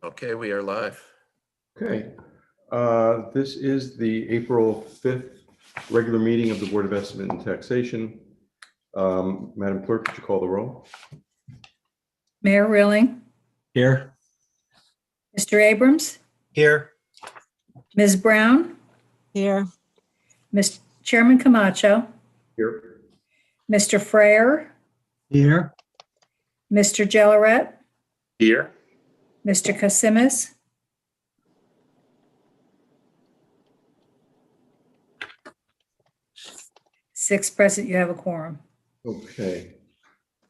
Okay, we are live. Okay, this is the April 5th regular meeting of the Board of Estimate and Taxation. Madam Clerk, could you call the roll? Mayor Rilling, Here. Mr. Abrams, Here. Ms. Brown, Here. Mr. Chairman Camacho, Here. Mr. Frayer, Here. Mr. Jelleret, Here. Mr. Kasimis, six present, you have a quorum. Okay,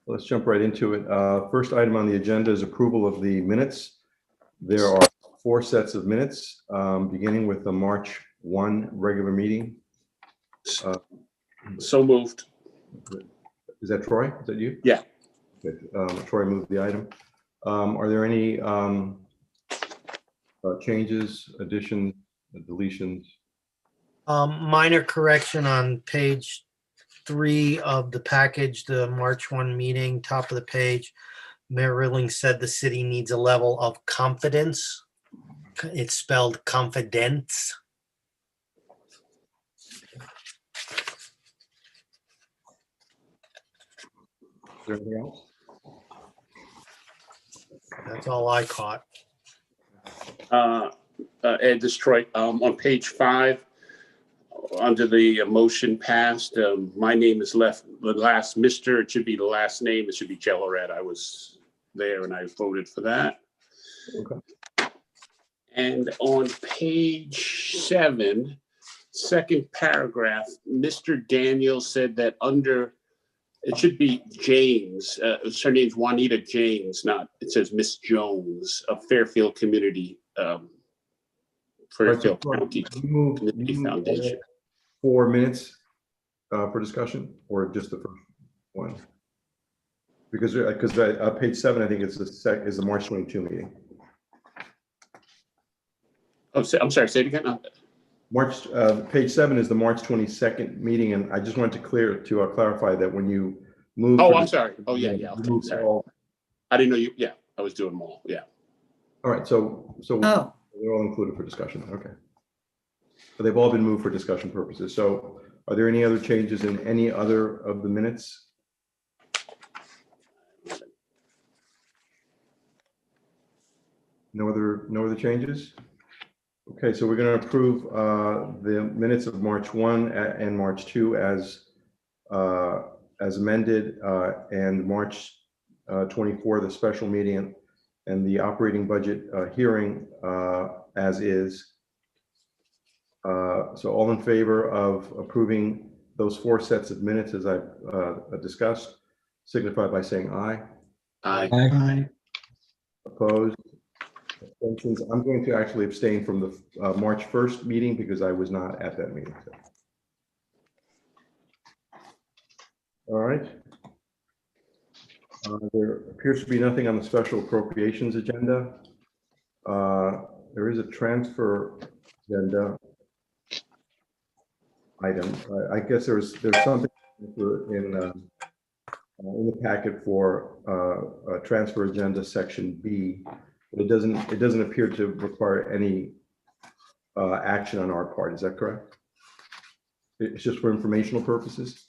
let's jump right into it. First item on the agenda is approval of the minutes. There are 4 sets of minutes, beginning with the March 1 regular meeting. So moved. Is that Troy? Is that you? Yeah. Okay, Troy moved the item. Are there any changes, additions, deletions? Minor correction on page 3 of the package, the March 1 meeting, top of the page. Mayor Rilling said the city needs a level of confidence. It's spelled confidence. Is there anything else? That's all I caught. Ed, this is Troy. On page 5, under the motion passed, my name is left, the last Mr. It should be the last name. It should be Jelleret. I was there and I voted for that. Okay. And on page 7, second paragraph, Mr. Daniel said that under, it should be James. Her name's Juanita James, not, it says Miss Jones of Fairfield Community, Fairfield County Community Foundation. 4 minutes for discussion, or just the first one? Because page 7, I think it's the March 22 meeting. Oh, I'm sorry, say it again. Page 7 is the March 22nd meeting, and I just wanted to clarify that when you move. Oh, I'm sorry. Oh, yeah. you Okay, move sorry. all- I didn't know you. Yeah, I was doing them all. Yeah. All right, so Oh, they're all included for discussion. Okay. But they've all been moved for discussion purposes. So are there any other changes in any other of the minutes? No other changes? Okay, so we're going to approve the minutes of March 1 and March 2 as amended, and March 24, the special meeting and the operating budget hearing as is. So all in favor of approving those 4 sets of minutes as I've discussed, signify by saying aye. Aye. Opposed? Abstentions? I'm going to actually abstain from the March 1st meeting because I was not at that meeting. So. All right. There appears to be nothing on the special appropriations agenda. There is a transfer agenda item. I guess there's something in the packet for a transfer agenda section B, but it doesn't appear to require any action on our part. Is that correct? It's just for informational purposes.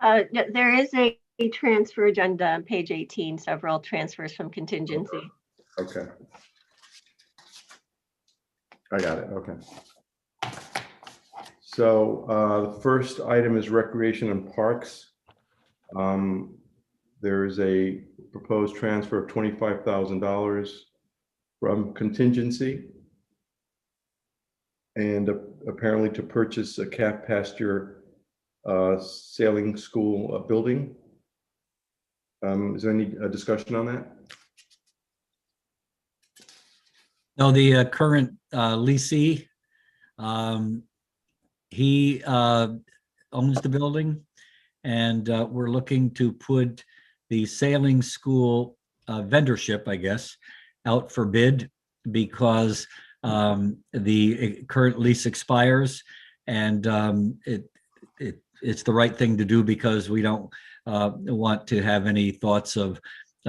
There is a transfer agenda on page 18, several transfers from contingency. Okay. I got it. Okay. So the first item is recreation and parks. There is a proposed transfer of $25,000 from contingency, and apparently to purchase a calf pasture sailing school building. Is there any discussion on that? No, the current leasee, he owns the building, and we're looking to put the sailing school vendorship, I guess, out for bid because the current lease expires, and it's the right thing to do because we don't want to have any thoughts of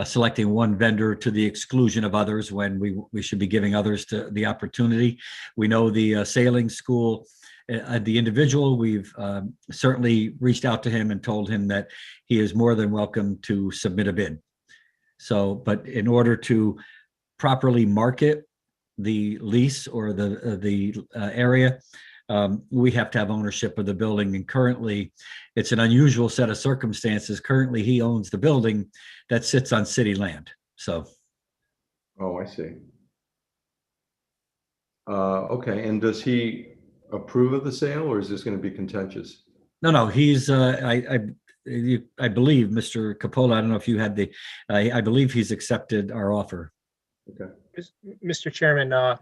selecting one vendor to the exclusion of others when we should be giving others the opportunity. We know the sailing school, the individual, we've certainly reached out to him and told him that he is more than welcome to submit a bid. So, but in order to properly market the lease or the area, we have to have ownership of the building. And currently, it's an unusual set of circumstances. Currently, he owns the building that sits on city land. So, Oh, I see. Okay, and does he approve of the sale, or is this going to be contentious? no, he's I believe Mr. Capola. I don't know if you had I believe he's accepted our offer. Okay. Mr. Chairman,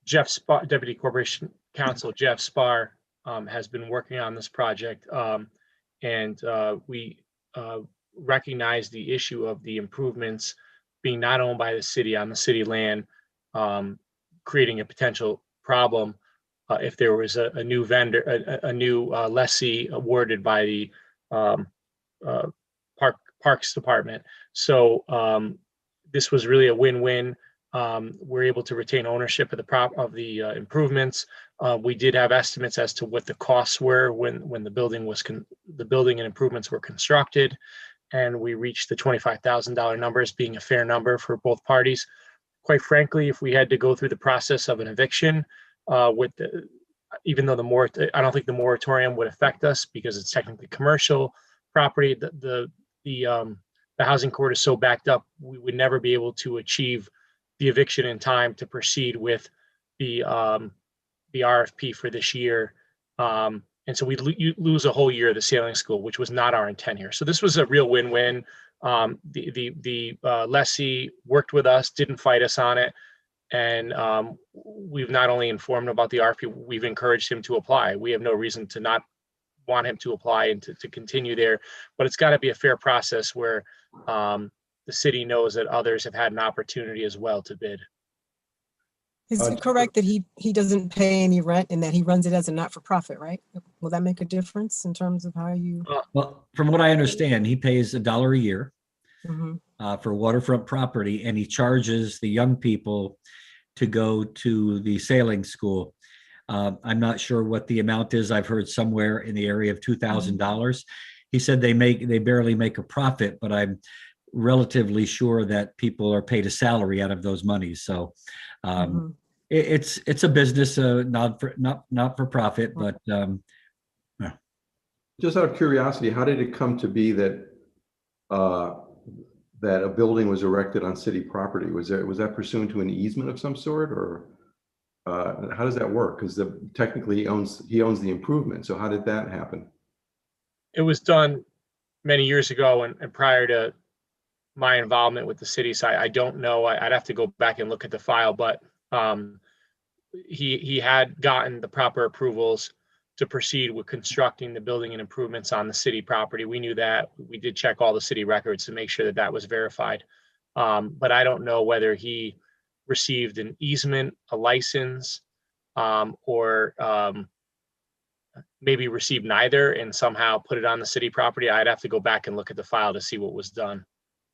Jeff Spar, Deputy Corporation Counsel Jeff Spar, has been working on this project, and we recognize the issue of the improvements being not owned by the city on the city land, creating a potential problem if there was a new vendor, a new lessee awarded by the Parks Department. So this was really a win-win. We're able to retain ownership of the improvements. We did have estimates as to what the costs were when the building and improvements were constructed, and we reached the $25,000 number as being a fair number for both parties. Quite frankly, if we had to go through the process of an eviction, even though I don't think the moratorium would affect us because it's technically commercial property, the housing court is so backed up, we would never be able to achieve the eviction in time to proceed with the RFP for this year. And so we lose a whole year of the sailing school, which was not our intent here. So this was a real win-win. The lessee worked with us, didn't fight us on it. And we've not only informed him about the RFP, we've encouraged him to apply. We have no reason to not want him to apply and to continue there, but it's got to be a fair process where the city knows that others have had an opportunity as well to bid. Is it correct that he doesn't pay any rent and that he runs it as a not-for-profit, right? Will that make a difference in terms of how you? Well, from what I understand, he pays $1 a year Mhm. for waterfront property, and he charges the young people to go to the sailing school. I'm not sure what the amount is. I've heard somewhere in the area of $2,000. He said they barely make a profit, but I'm relatively sure that people are paid a salary out of those monies. So it's a business, not for profit, but yeah. Just out of curiosity, how did it come to be that that a building was erected on city property? Was that pursuant to an easement of some sort, or how does that work? Because technically he owns the improvement. So how did that happen? It was done many years ago and prior to my involvement with the city. So I don't know. I'd have to go back and look at the file, but he had gotten the proper approvals to proceed with constructing the building and improvements on the city property. We knew that. We did check all the city records to make sure that that was verified. But I don't know whether he received an easement, a license, or maybe received neither and somehow put it on the city property. I'd have to go back and look at the file to see what was done.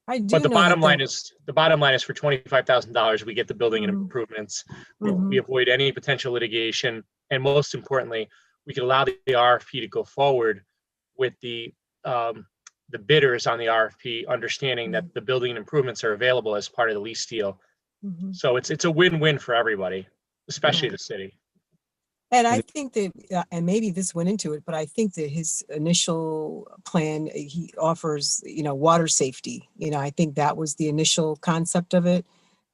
But the bottom line is for $25,000, we get the building and improvements. We avoid any potential litigation, and most importantly, we can allow the RFP to go forward with the bidders on the RFP, understanding that the building and improvements are available as part of the lease deal. So it's a win-win for everybody, especially the city. And I think that, and maybe this went into it, but I think that his initial plan, he offers, water safety. I think that was the initial concept of it,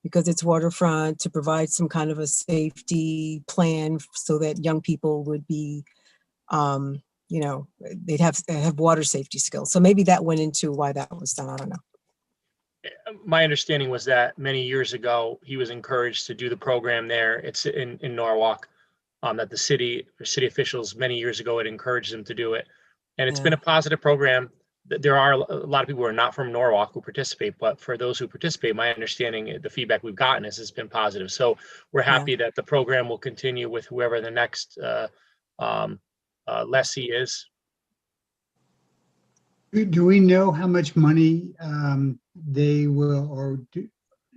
because it's waterfront, to provide some kind of a safety plan so that young people would be, they'd have water safety skills. So maybe that went into why that was done. I don't know. My understanding was that many years ago, he was encouraged to do the program there. It's in Norwalk. That the city officials many years ago had encouraged them to do it. And it's been a positive program. There are a lot of people who are not from Norwalk who participate, but for those who participate, my understanding, the feedback we've gotten is it's been positive. So we're happy that the program will continue with whoever the next lessee is. Do we know how much money they will, or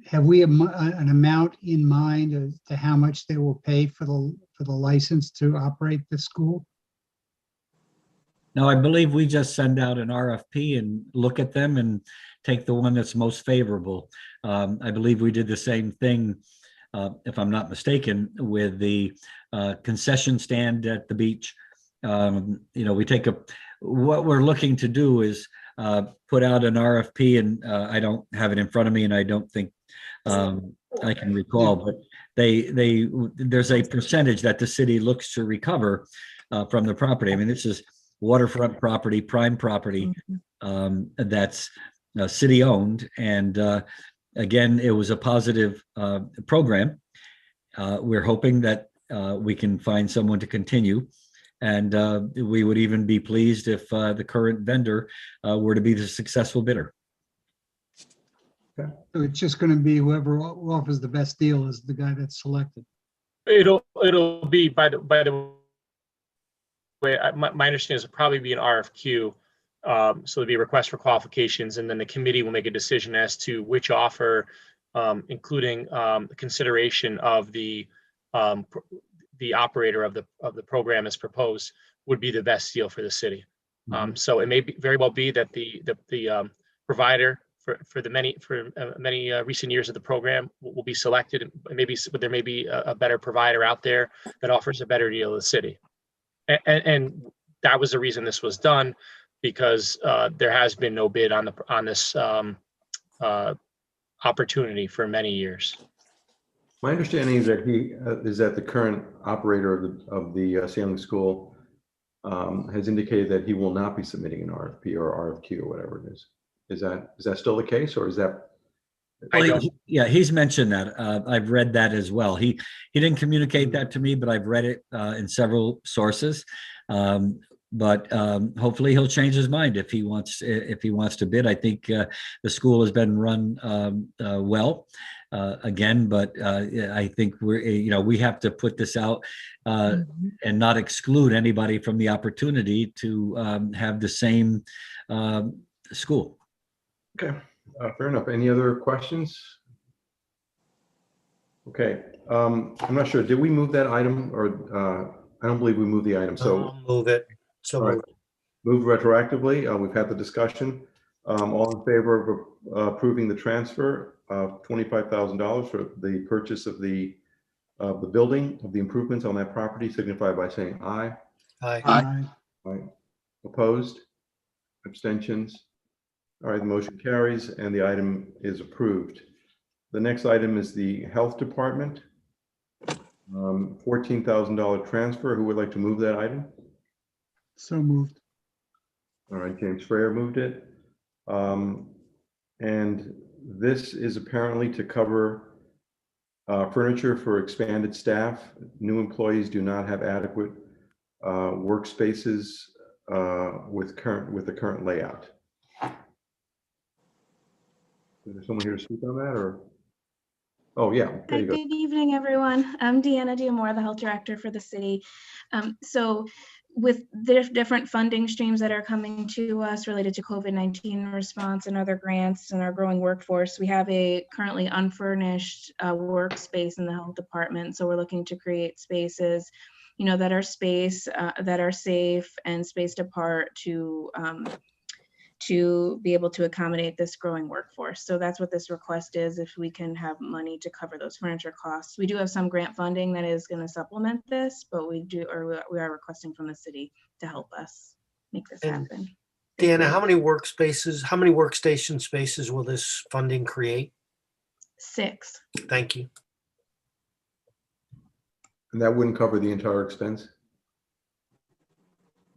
have we an amount in mind as to how much they will pay for the license to operate the school? No, I believe we just send out an RFP and look at them and take the one that's most favorable. I believe we did the same thing, if I'm not mistaken, with the concession stand at the beach. We take what we're looking to do is put out an RFP, and I don't have it in front of me, and I don't think I can recall, but there's a percentage that the city looks to recover from the property. I mean, this is waterfront property, prime property, that's city owned. And again, it was a positive program. We're hoping that we can find someone to continue. And we would even be pleased if the current vendor were to be the successful bidder. So it's just going to be whoever offers the best deal is the guy that's selected. It'll be by the way, my understanding is it'll probably be an RFQ. So there'll be a request for qualifications, and then the committee will make a decision as to which offer, including consideration of the operator of the program as proposed, would be the best deal for the city. So it may very well be that the provider for many recent years of the program will be selected. But there may be a better provider out there that offers a better deal to the city. And that was the reason this was done, because there has been no bid on this opportunity for many years. My understanding is that the current operator of the sailing school has indicated that he will not be submitting an RFP or RFQ or whatever it is. Is that still the case, or is that? Yeah, he's mentioned that. I've read that as well. He didn't communicate that to me, but I've read it in several sources. But hopefully he'll change his mind if he wants to bid. I think the school has been run well again, but I think we have to put this out and not exclude anybody from the opportunity to have the same school. Okay, fair enough. Any other questions? Okay, I'm not sure. Did we move that item, or I don't believe we moved the item. So I'll move it. So right. Move retroactively. We've had the discussion. All in favor of approving the transfer of $25,000 for the purchase of the building, of the improvements on that property, signify by saying aye. Aye. Aye. Opposed? Abstentions? All right, the motion carries and the item is approved. The next item is the Health Department. $14,000 transfer. Who would like to move that item? So moved. All right, James Freyer moved it. And this is apparently to cover furniture for expanded staff. New employees do not have adequate workspaces with the current layout. Is there someone here to speak on that, or? Oh, yeah, there you go. Good evening, everyone. I'm Deanna Diamore, the health director for the city. So with the different funding streams that are coming to us related to COVID-19 response and other grants and our growing workforce, we have a currently unfurnished workspace in the health department. So we're looking to create spaces, that are safe and spaced apart to be able to accommodate this growing workforce. So that's what this request is, if we can have money to cover those furniture costs. We do have some grant funding that is going to supplement this, but we are requesting from the city to help us make this happen. Deanna, how many workstation spaces will this funding create? 6. Thank you. And that wouldn't cover the entire expense?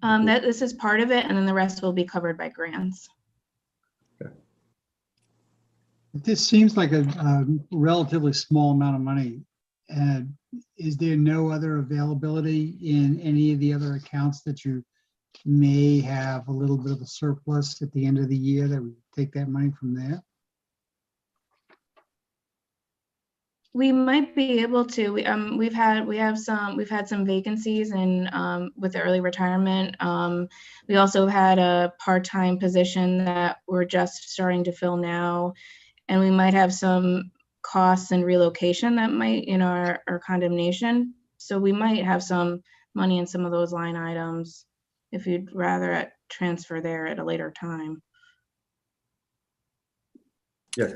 This is part of it, and then the rest will be covered by grants. Okay. This seems like a relatively small amount of money. Is there no other availability in any of the other accounts that you may have a little bit of a surplus at the end of the year that we take that money from there? We might be able to. We've had some vacancies and with the early retirement. We also had a part-time position that we're just starting to fill now, and we might have some costs and relocation that might in our condemnation. So we might have some money in some of those line items if you'd rather transfer there at a later time. Yes,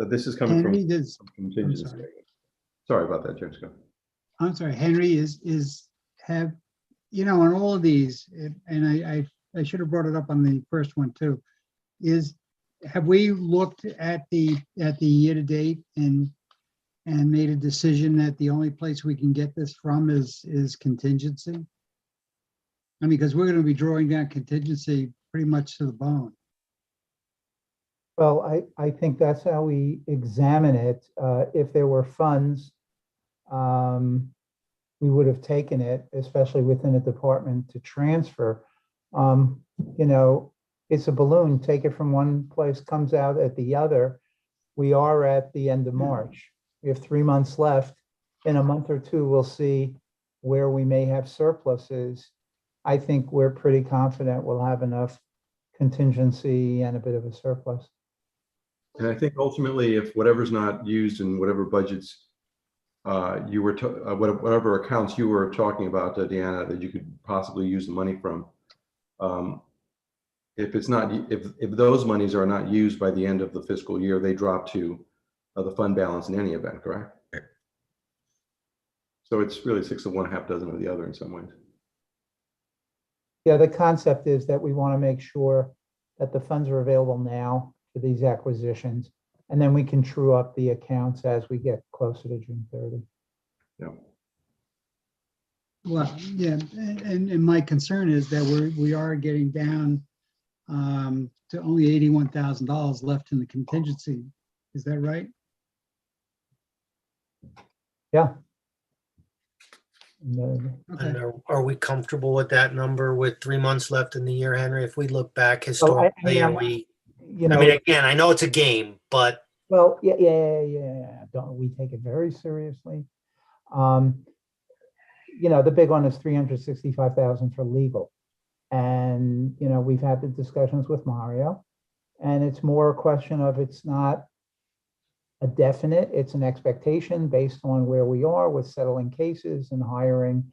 this is coming from Henry, does, contingency. sorry. Sorry about that, Jessica. I'm sorry, Henry, have, you know, on all of these, and I should have brought it up on the first one too, have we looked at the year-to-date and made a decision that the only place we can get this from is contingency? I mean, because we're going to be drawing down contingency pretty much to the bone. Well, I think that's how we examine it. If there were funds, we would have taken it, especially within a department, to transfer. You know, it's a balloon. Take it from one place, comes out at the other. We are at the end of March. We have 3 months left. In a month or two, we'll see where we may have surpluses. I think we're pretty confident we'll have enough contingency and a bit of a surplus. And I think ultimately, if whatever's not used in whatever budgets you were, whatever accounts you were talking about, Deanna, that you could possibly use the money from, if it's not, if those monies are not used by the end of the fiscal year, they drop to the fund balance in any event, correct? So it's really 6 of one, half dozen of the other in some ways. Yeah, the concept is that we want to make sure that the funds are available now for these acquisitions, and then we can true up the accounts as we get closer to June 30. Yeah. Well, yeah, and my concern is that we are getting down to only $81,000 left in the contingency. Is that right? Yeah. And then, Okay. And are we comfortable with that number with 3 months left in the year, Henry? If we look back So historically, are we, you I know, mean, again, I know it's a game, but well, yeah. Don't we take it very seriously? You know, the big one is 365,000 for legal. And, you know, we've had the discussions with Mario, and it's more a question of, it's not a definite, it's an expectation based on where we are with settling cases and hiring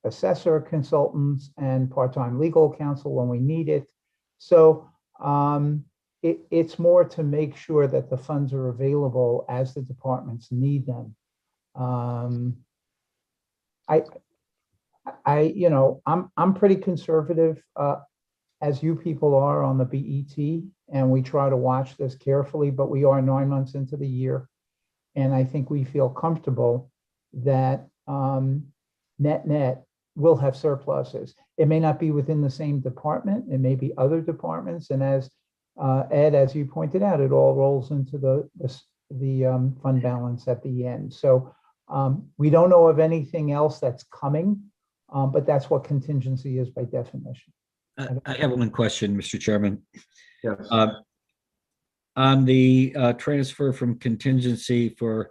assessor consultants and part-time legal counsel when we need it. So it's more to make sure that the funds are available as the departments need them. You know, I'm pretty conservative, as you people are on the BET, and we try to watch this carefully, but we are 9 months into the year. And I think we feel comfortable that net will have surpluses. It may not be within the same department, it may be other departments. And as Ed, as you pointed out, it all rolls into the fund balance at the end. So we don't know of anything else that's coming, but that's what contingency is by definition. I have one question, Mr. Chairman. Yes. On the transfer from contingency for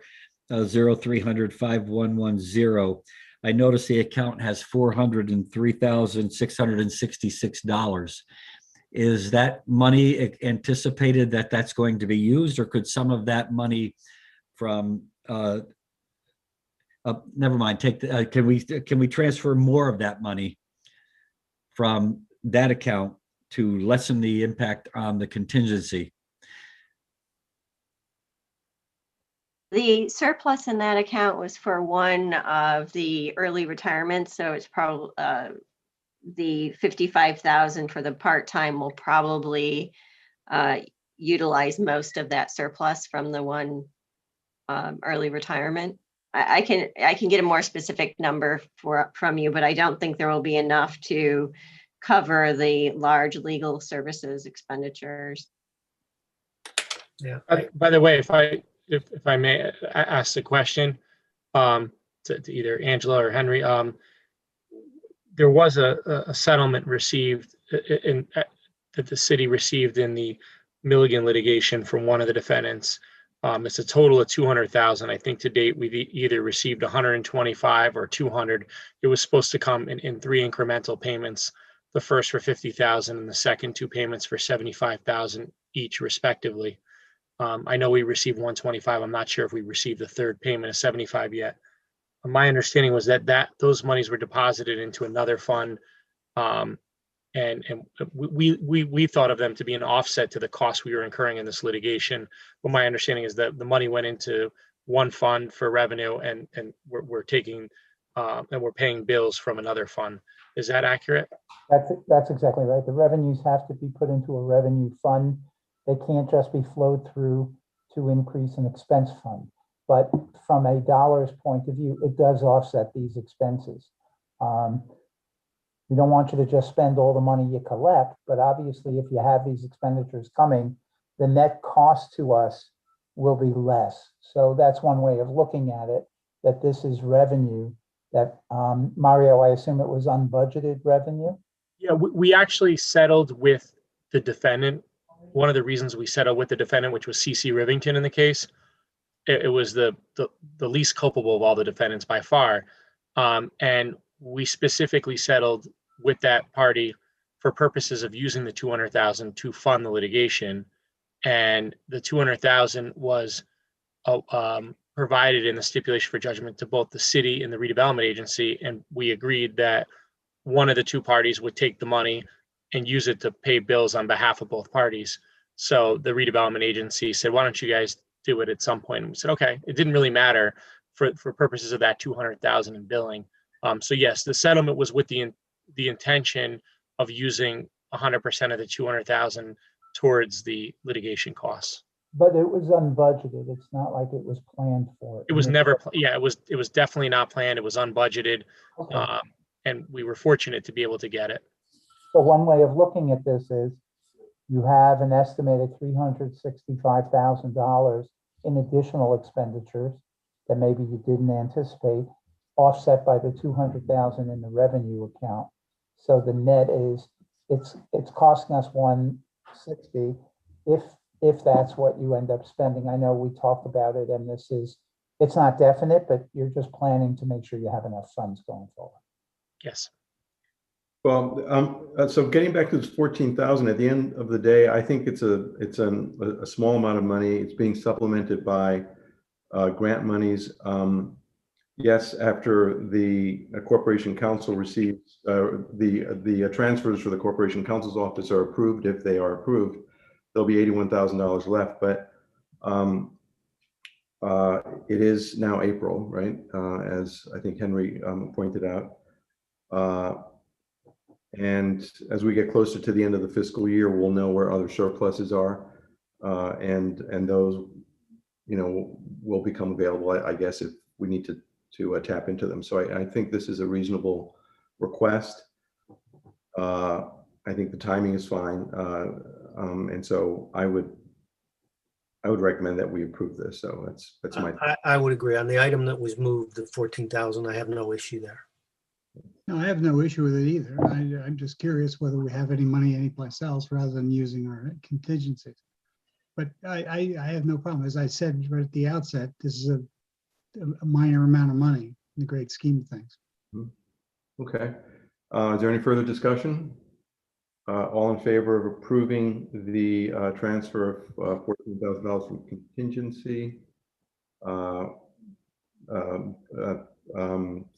0300-5110, I noticed the account has $403,666. Is that money anticipated that that's going to be used, or could some of that money from never mind, can we transfer more of that money from that account to lessen the impact on the contingency? The surplus in that account was for one of the early retirements, so it's probably the 55,000 for the part-time will probably utilize most of that surplus from the one early retirement. I can get a more specific number from you, but I don't think there will be enough to cover the large legal services expenditures. yeah. By the way, if I may ask the question to either Angela or Henry, there was a settlement received that the city received in the Milligan litigation from one of the defendants It's a total of 200,000. I think to date, we've either received 125 or 200. It was supposed to come in 3 incremental payments, the first for 50,000 and the second 2 payments for 75,000 each respectively. I know we received 125. I'm not sure if we received the third payment of 75 yet. My understanding was that those monies were deposited into another fund. And we thought of them to be an offset to the costs we were incurring in this litigation. But my understanding is that the money went into one fund for revenue, and we're taking and we're paying bills from another fund. Is that accurate? That's exactly right. The revenues have to be put into a revenue fund. They can't just be flowed through to increase an expense fund. But from a dollars point of view, it does offset these expenses. We don't want you to just spend all the money you collect, but obviously if you have these expenditures coming, the net cost to us will be less. So that's one way of looking at it, that this is revenue that, Mario, I assume it was unbudgeted revenue? Yeah, we actually settled with the defendant. One of the reasons we settled with the defendant, which was CC Rivington in the case, it was the least culpable of all the defendants by far. And we specifically settled with that party for purposes of using the 200,000 to fund the litigation. And the 200,000 was provided in the stipulation for judgment to both the city and the redevelopment agency. And we agreed that one of the 2 parties would take the money and use it to pay bills on behalf of both parties. So the redevelopment agency said, why don't you guys do it at some point? And we said, okay. It didn't really matter for purposes of that 200,000 in billing. So yes, the settlement was with the intention of using 100% of the 200,000 towards the litigation costs. But it was unbudgeted. It's not like it was planned for. It was never, yeah, it was definitely not planned. It was unbudgeted. Okay. And we were fortunate to be able to get it. So one way of looking at this is you have an estimated $365,000 in additional expenditures that maybe you didn't anticipate, offset by the 200,000 in the revenue account. So the net is, it's costing us 160 if that's what you end up spending. I know we talked about it, and it's not definite, but you're just planning to make sure you have enough funds going forward. Yes. Well, so getting back to this 14,000, at the end of the day, I think it's a small amount of money. It's being supplemented by grant monies. Yes, after the Corporation Council receives the transfers for the Corporation Council's office are approved, if they are approved, there'll be $81,000 left. But it is now April, right? As I think Henry pointed out. And as we get closer to the end of the fiscal year, we'll know where other surpluses are, and those, will become available, I guess, if we need to tap into them. So I think this is a reasonable request. I think the timing is fine, and so I would recommend that we approve this. So that's my. I would agree on the item that was moved, the 14,000. I have no issue there. No, I have no issue with it either. I'm just curious whether we have any money anyplace else rather than using our contingencies. But I have no problem. As I said right at the outset, this is a minor amount of money in the great scheme of things. Okay. Is there any further discussion? All in favor of approving the transfer of $14,000 from contingency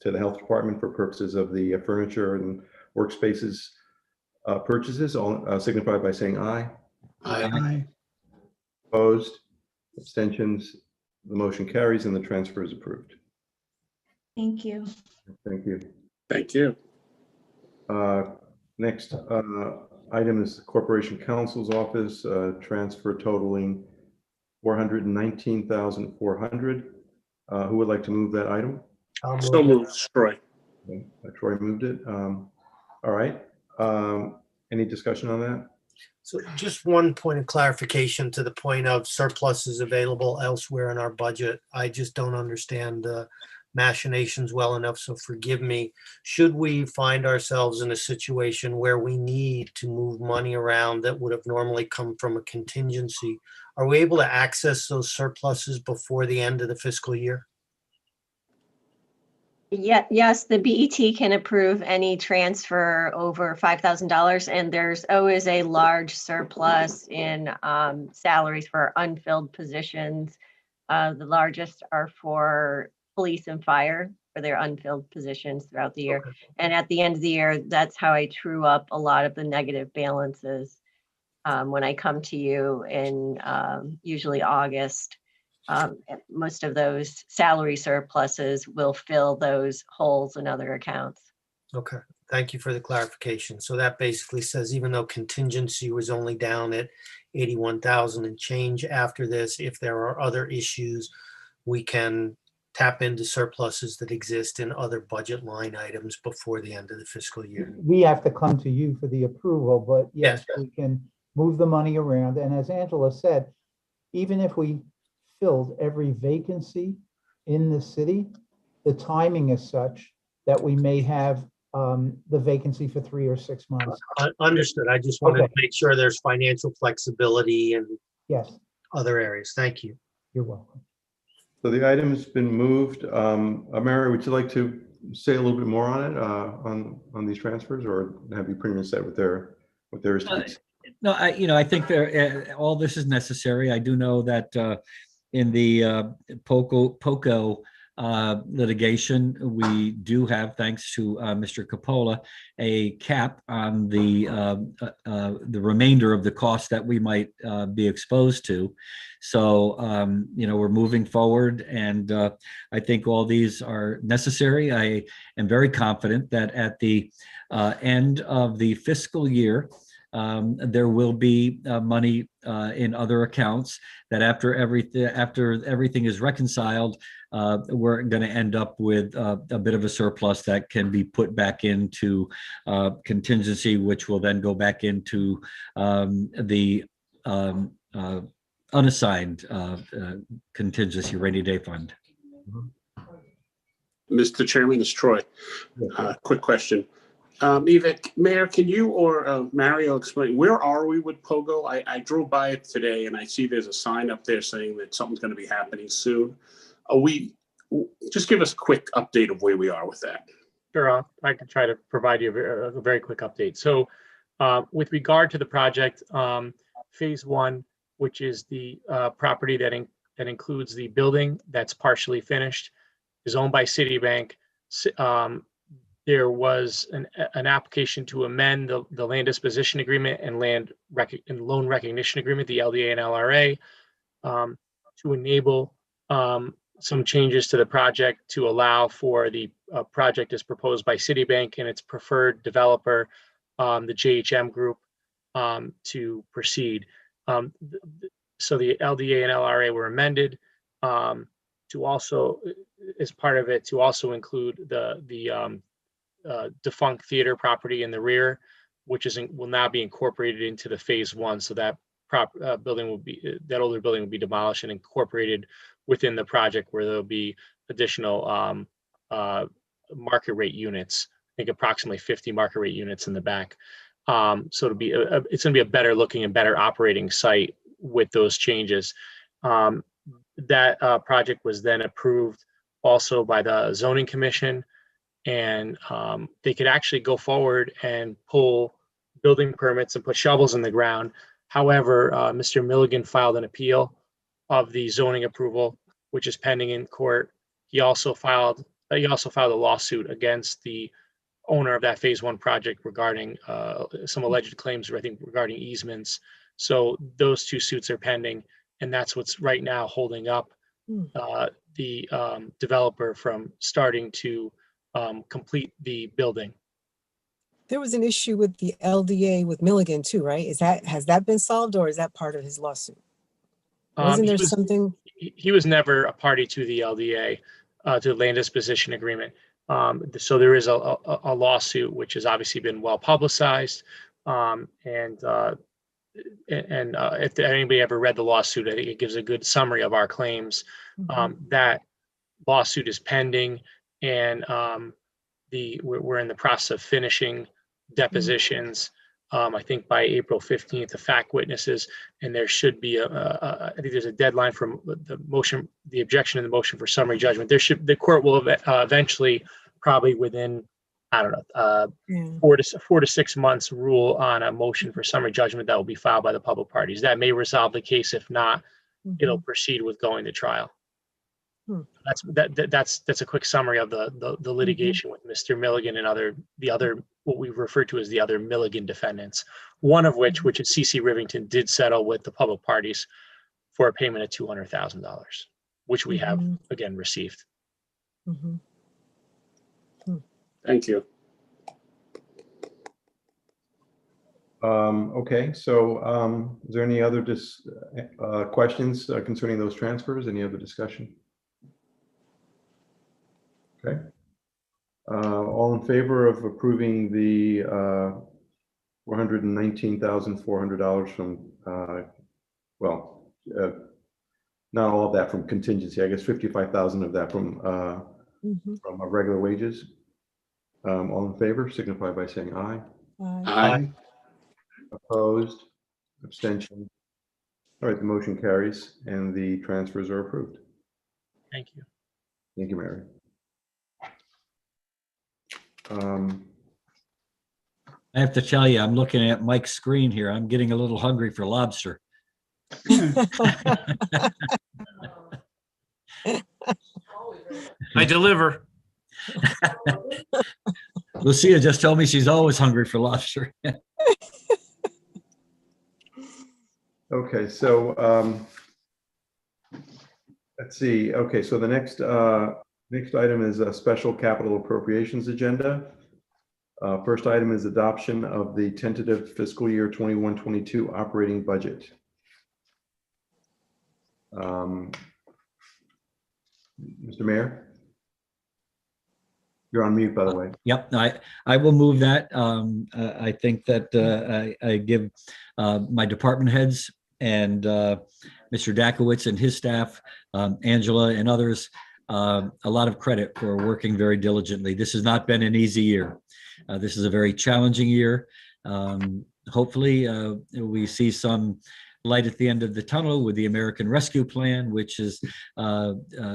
to the health department for purposes of the furniture and workspaces purchases, all signify by saying aye. Aye. Opposed, abstentions, the motion carries and the transfer is approved. Thank you. Thank you. Thank you. Next item is the Corporation Counsel's Office, transfer totaling $419,400. Who would like to move that item? So moved, Troy. Okay, Troy moved it. All right. Any discussion on that? So just one point of clarification to the point of surpluses available elsewhere in our budget. I just don't understand the machinations well enough, so forgive me. Should we find ourselves in a situation where we need to move money around that would have normally come from a contingency, are we able to access those surpluses before the end of the fiscal year? Yeah, yes, the BET can approve any transfer over $5,000, and there's always a large surplus in salaries for unfilled positions. The largest are for police and fire for their unfilled positions throughout the year. Okay. And at the end of the year, that's how I true up a lot of the negative balances when I come to you in usually August. Most of those salary surpluses will fill those holes in other accounts. Okay, thank you for the clarification. So that basically says even though contingency was only down at 81,000 and change after this, if there are other issues, we can tap into surpluses that exist in other budget line items before the end of the fiscal year. We have to come to you for the approval, but yes, Yes. we can move the money around. And as Angela said, even if we filled every vacancy in the city, the timing is such that we may have the vacancy for 3 or 6 months. Understood. I just wanted to Okay. make sure there's financial flexibility in Yes, other areas. Thank you. you're welcome. So the item's been moved. Mary, would you like to say a little bit more on it, on these transfers, or have you pretty much said what there is to be? No, I think all this is necessary. I do know that in the POCO litigation, we do have, thanks to Mr. Capola, a cap on the remainder of the cost that we might be exposed to. So, we're moving forward, and I think all these are necessary. I am very confident that at the end of the fiscal year, there will be money in other accounts that after everything is reconciled, we're going to end up with a bit of a surplus that can be put back into contingency, which will then go back into the unassigned contingency rainy day fund. Mr. Chairman, it's Troy. Quick question. Either Mayor, can you or Mario explain, where are we with POGO? I drove by it today and I see there's a sign up there saying that something's going to be happening soon. Just give us a quick update of where we are with that. Sure, I can try to provide you a very quick update. So with regard to the project, phase 1, which is the property that includes the building that's partially finished, is owned by Citibank. There was an application to amend the land disposition agreement and loan recognition agreement, the LDA and LRA, to enable some changes to the project to allow for the project as proposed by Citibank and its preferred developer, the JHM Group, to proceed. So the LDA and LRA were amended to also, as part of it, to also include the defunct theater property in the rear, which will now be incorporated into the phase 1. So that that older building will be demolished and incorporated within the project, where there'll be additional market rate units. I think approximately 50 market rate units in the back. So it's going to be a better looking and better operating site with those changes. That project was then approved also by the Zoning Commission, and they could actually go forward and pull building permits and put shovels in the ground. However, Mr. Milligan filed an appeal of the zoning approval, which is pending in court. He also filed a lawsuit against the owner of that phase 1 project regarding some alleged claims, I think, regarding easements. So those 2 suits are pending, and that's what's right now holding up the developer from starting to complete the building. There was an issue with the LDA with Milligan too, right? Has that been solved, or is that part of his lawsuit? Wasn't there something? He was never a party to the LDA, to the land disposition agreement. So there is a lawsuit which has obviously been well publicized. And if anybody ever read the lawsuit, I think it gives a good summary of our claims. That lawsuit is pending, and we're in the process of finishing depositions. I think by April 15th, the fact witnesses, and there should be I think there's a deadline from the objection and the motion for summary judgment. The court will eventually, probably within, I don't know, Yeah. 4 to 6 months, rule on a motion for summary judgment that will be filed by the public parties. That may resolve the case. If not, it'll proceed with going to trial. That's a quick summary of the litigation with Mr. Milligan and the other what we refer to as the other Milligan defendants. One of which is CC Rivington, did settle with the public parties for a payment of $200,000, which we have again received. Thank you. Okay, so is there any other questions concerning those transfers? Any other discussion? Okay. All in favor of approving the $419,400 from, not all of that from contingency, I guess 55,000 of that from our regular wages. All in favor, signify by saying aye. Aye. Opposed, abstention. All right, the motion carries and the transfers are approved. Thank you. Thank you, Mary. I have to tell you, I'm looking at Mike's screen here. I'm getting a little hungry for lobster. I deliver. Lucia just told me she's always hungry for lobster. Okay, so let's see. Okay, so the next item is a special capital appropriations agenda. First item is adoption of the tentative fiscal year 21-22 operating budget. Mr. Mayor? You're on mute, by the way. Yep, I will move that. I think that I give my department heads and Mr. Dakowitz and his staff, Angela and others, a lot of credit for working very diligently. This has not been an easy year. This is a very challenging year. Hopefully, we see some light at the end of the tunnel with the American Rescue Plan, which is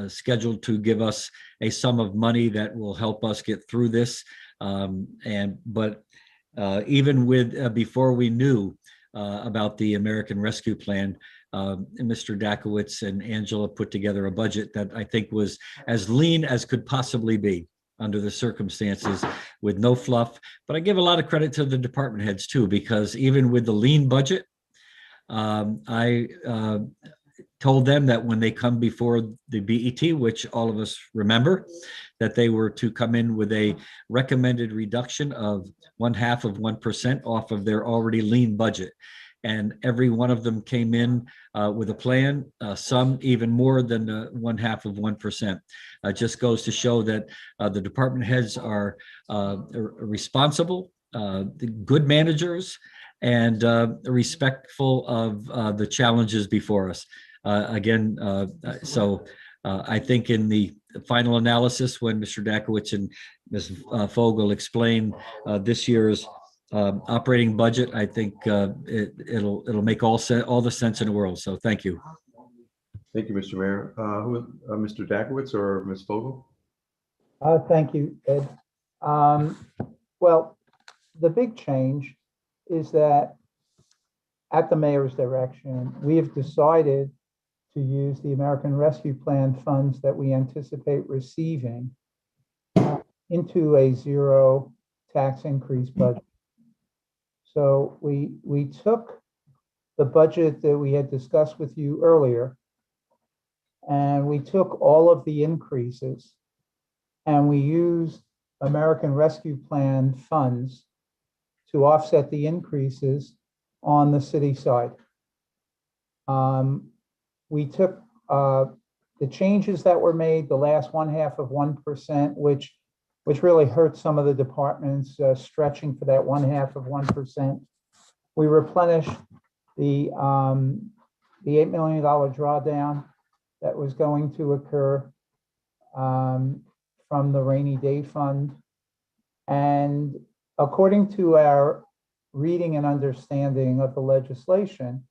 scheduled to give us a sum of money that will help us get through this. But even with before we knew about the American Rescue Plan, Mr. Dakowitz and Angela put together a budget that I think was as lean as could possibly be under the circumstances, with no fluff. But I give a lot of credit to the department heads too, because even with the lean budget, I told them that when they come before the BET, which all of us remember, that they were to come in with a recommended reduction of 0.5% off of their already lean budget. And every one of them came in with a plan, some even more than the 0.5%. Just goes to show that the department heads are responsible, good managers, and respectful of the challenges before us. So I think in the final analysis, when Mr. Dakowitz and Ms. Fogel explain this year's operating budget, I think it'll make all the sense in the world. So thank you. Thank you, Mr. Mayor. Mr. Dakowitz or Ms. Fogel? Thank you, Ed. Well, the big change is that at the mayor's direction, we have decided to use the American Rescue Plan funds that we anticipate receiving into a zero tax increase budget. So we took the budget that we had discussed with you earlier, and we took all of the increases and we used American Rescue Plan funds to offset the increases on the city side. We took the changes that were made, the last 0.5%, which really hurt some of the departments stretching for that 0.5%. We replenished the $8 million drawdown that was going to occur. from the rainy day fund. And according to our reading and understanding of the legislation,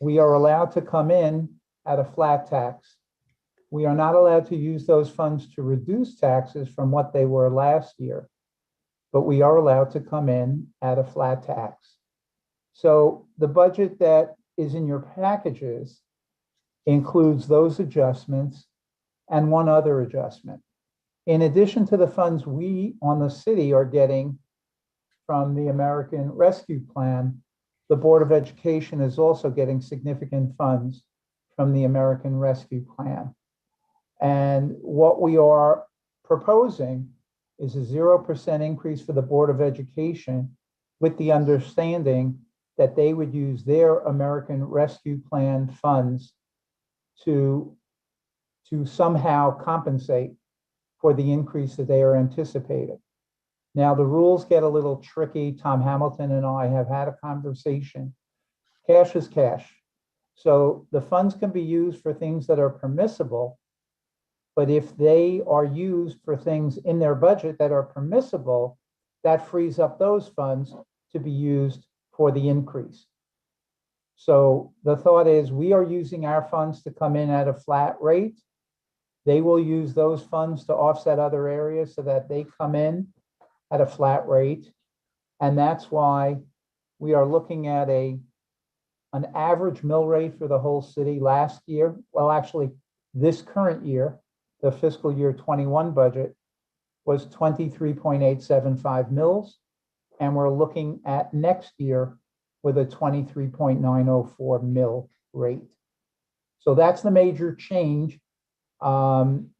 we are allowed to come in at a flat tax. We are not allowed to use those funds to reduce taxes from what they were last year, but we are allowed to come in at a flat tax. So the budget that is in your packages includes those adjustments and one other adjustment. In addition to the funds we on the city are getting from the American Rescue Plan, the Board of Education is also getting significant funds from the American Rescue Plan. And what we are proposing is a 0% increase for the Board of Education, with the understanding that they would use their American Rescue Plan funds to somehow compensate for the increase that they are anticipating. Now, the rules get a little tricky. Tom Hamilton and I have had a conversation. Cash is cash. So the funds can be used for things that are permissible, but if they are used for things in their budget that are permissible, that frees up those funds to be used for the increase. So the thought is we are using our funds to come in at a flat rate. They will use those funds to offset other areas so that they come in at a flat rate. And that's why we are looking at an average mill rate for the whole city last year. Well, actually, this current year, the fiscal year 21 budget was 23.875 mils. And we're looking at next year with a 23.904 mil rate. So that's the major change,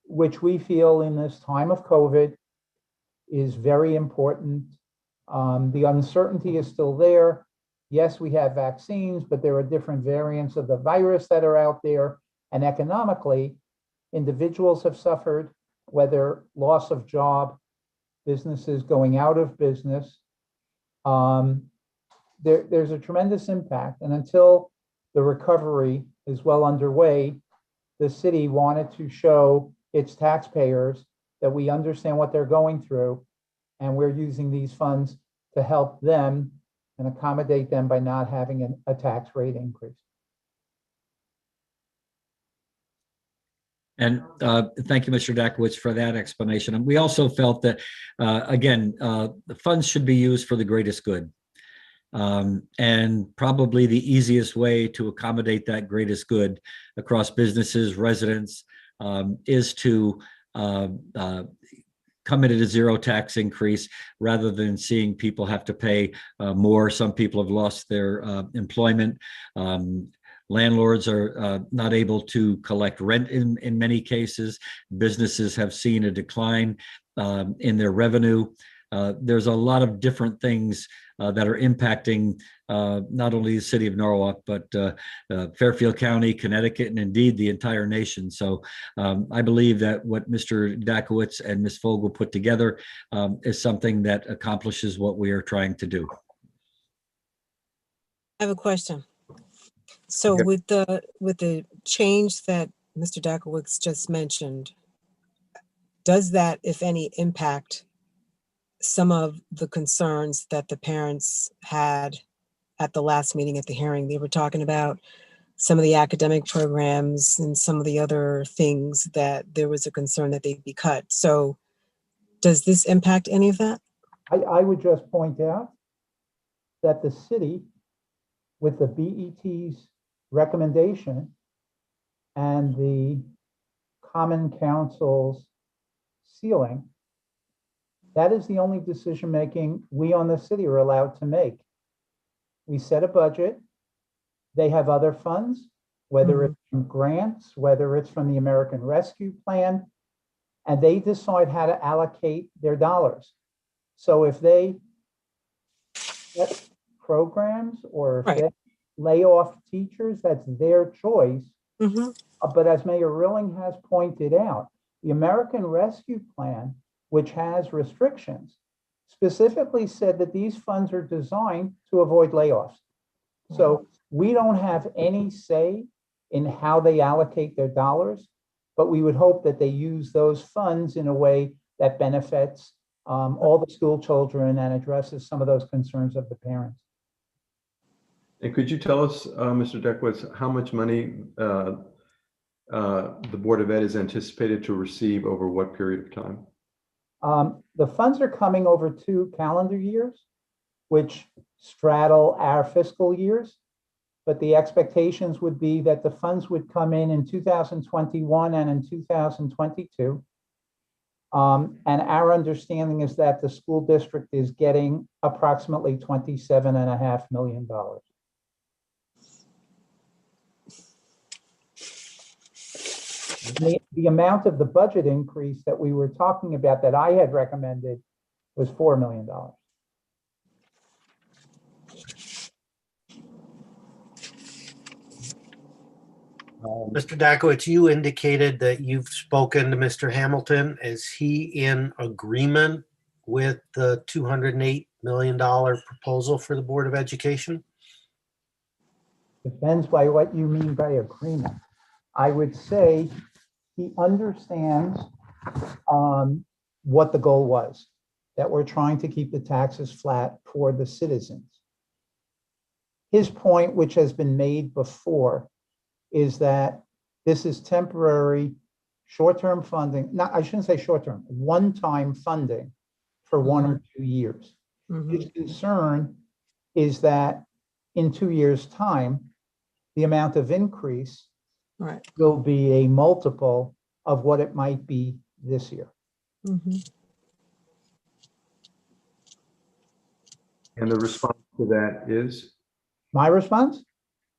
which we feel in this time of COVID is very important. The uncertainty is still there. Yes, we have vaccines, but there are different variants of the virus that are out there. And economically, individuals have suffered, whether loss of job, businesses going out of business. There's a tremendous impact. And until the recovery is well underway, the city wanted to show its taxpayers that we understand what they're going through, and we're using these funds to help them and accommodate them by not having a tax rate increase. And thank you, Mr. Dakowitz, for that explanation. And we also felt that, again, the funds should be used for the greatest good. And probably the easiest way to accommodate that greatest good across businesses, residents, is to come in at a zero tax increase rather than seeing people have to pay more. Some people have lost their employment. Landlords are not able to collect rent in many cases. Businesses have seen a decline in their revenue. There's a lot of different things that are impacting not only the city of Norwalk, but Fairfield County, Connecticut, and indeed the entire nation. So I believe that what Mr. Dakowitz and Ms. Fogel put together is something that accomplishes what we are trying to do. I have a question. So with the change that Mr. Dakowitz just mentioned, does that, if any, impact some of the concerns that the parents had at the last meeting at the hearing? They were talking about some of the academic programs and some of the other things that there was a concern that they'd be cut. So does this impact any of that? I would just point out that the city, with the BET's recommendation and the Common Council's ceiling, that is the only decision-making we on the city are allowed to make. We set a budget. They have other funds, whether it's from grants, whether it's from the American Rescue Plan, and they decide how to allocate their dollars. So if they set programs or if they lay off teachers, that's their choice. But as Mayor Rilling has pointed out, the American Rescue Plan, which has restrictions, specifically said that these funds are designed to avoid layoffs. So we don't have any say in how they allocate their dollars. but we would hope that they use those funds in a way that benefits all the school children and addresses some of those concerns of the parents. And could you tell us, Mr. Deckwitz, how much money the Board of Ed is anticipated to receive over what period of time? The funds are coming over 2 calendar years, which straddle our fiscal years. But the expectations would be that the funds would come in 2021 and in 2022. And our understanding is that the school district is getting approximately $27.5 million. The amount of the budget increase that we were talking about that I had recommended was $4 million. Mr. Dakowitz, you indicated that you've spoken to Mr. Hamilton. Is he in agreement with the $208 million proposal for the Board of Education? Depends by what you mean by agreement. I would say he understands what the goal was, that we're trying to keep the taxes flat for the citizens. His point, which has been made before, is that this is temporary short-term funding. No, I shouldn't say short-term, one-time funding for 1 or 2 years. His concern is that in 2 years' time, the amount of increase Right. will be a multiple of what it might be this year. And the response to that is? My response?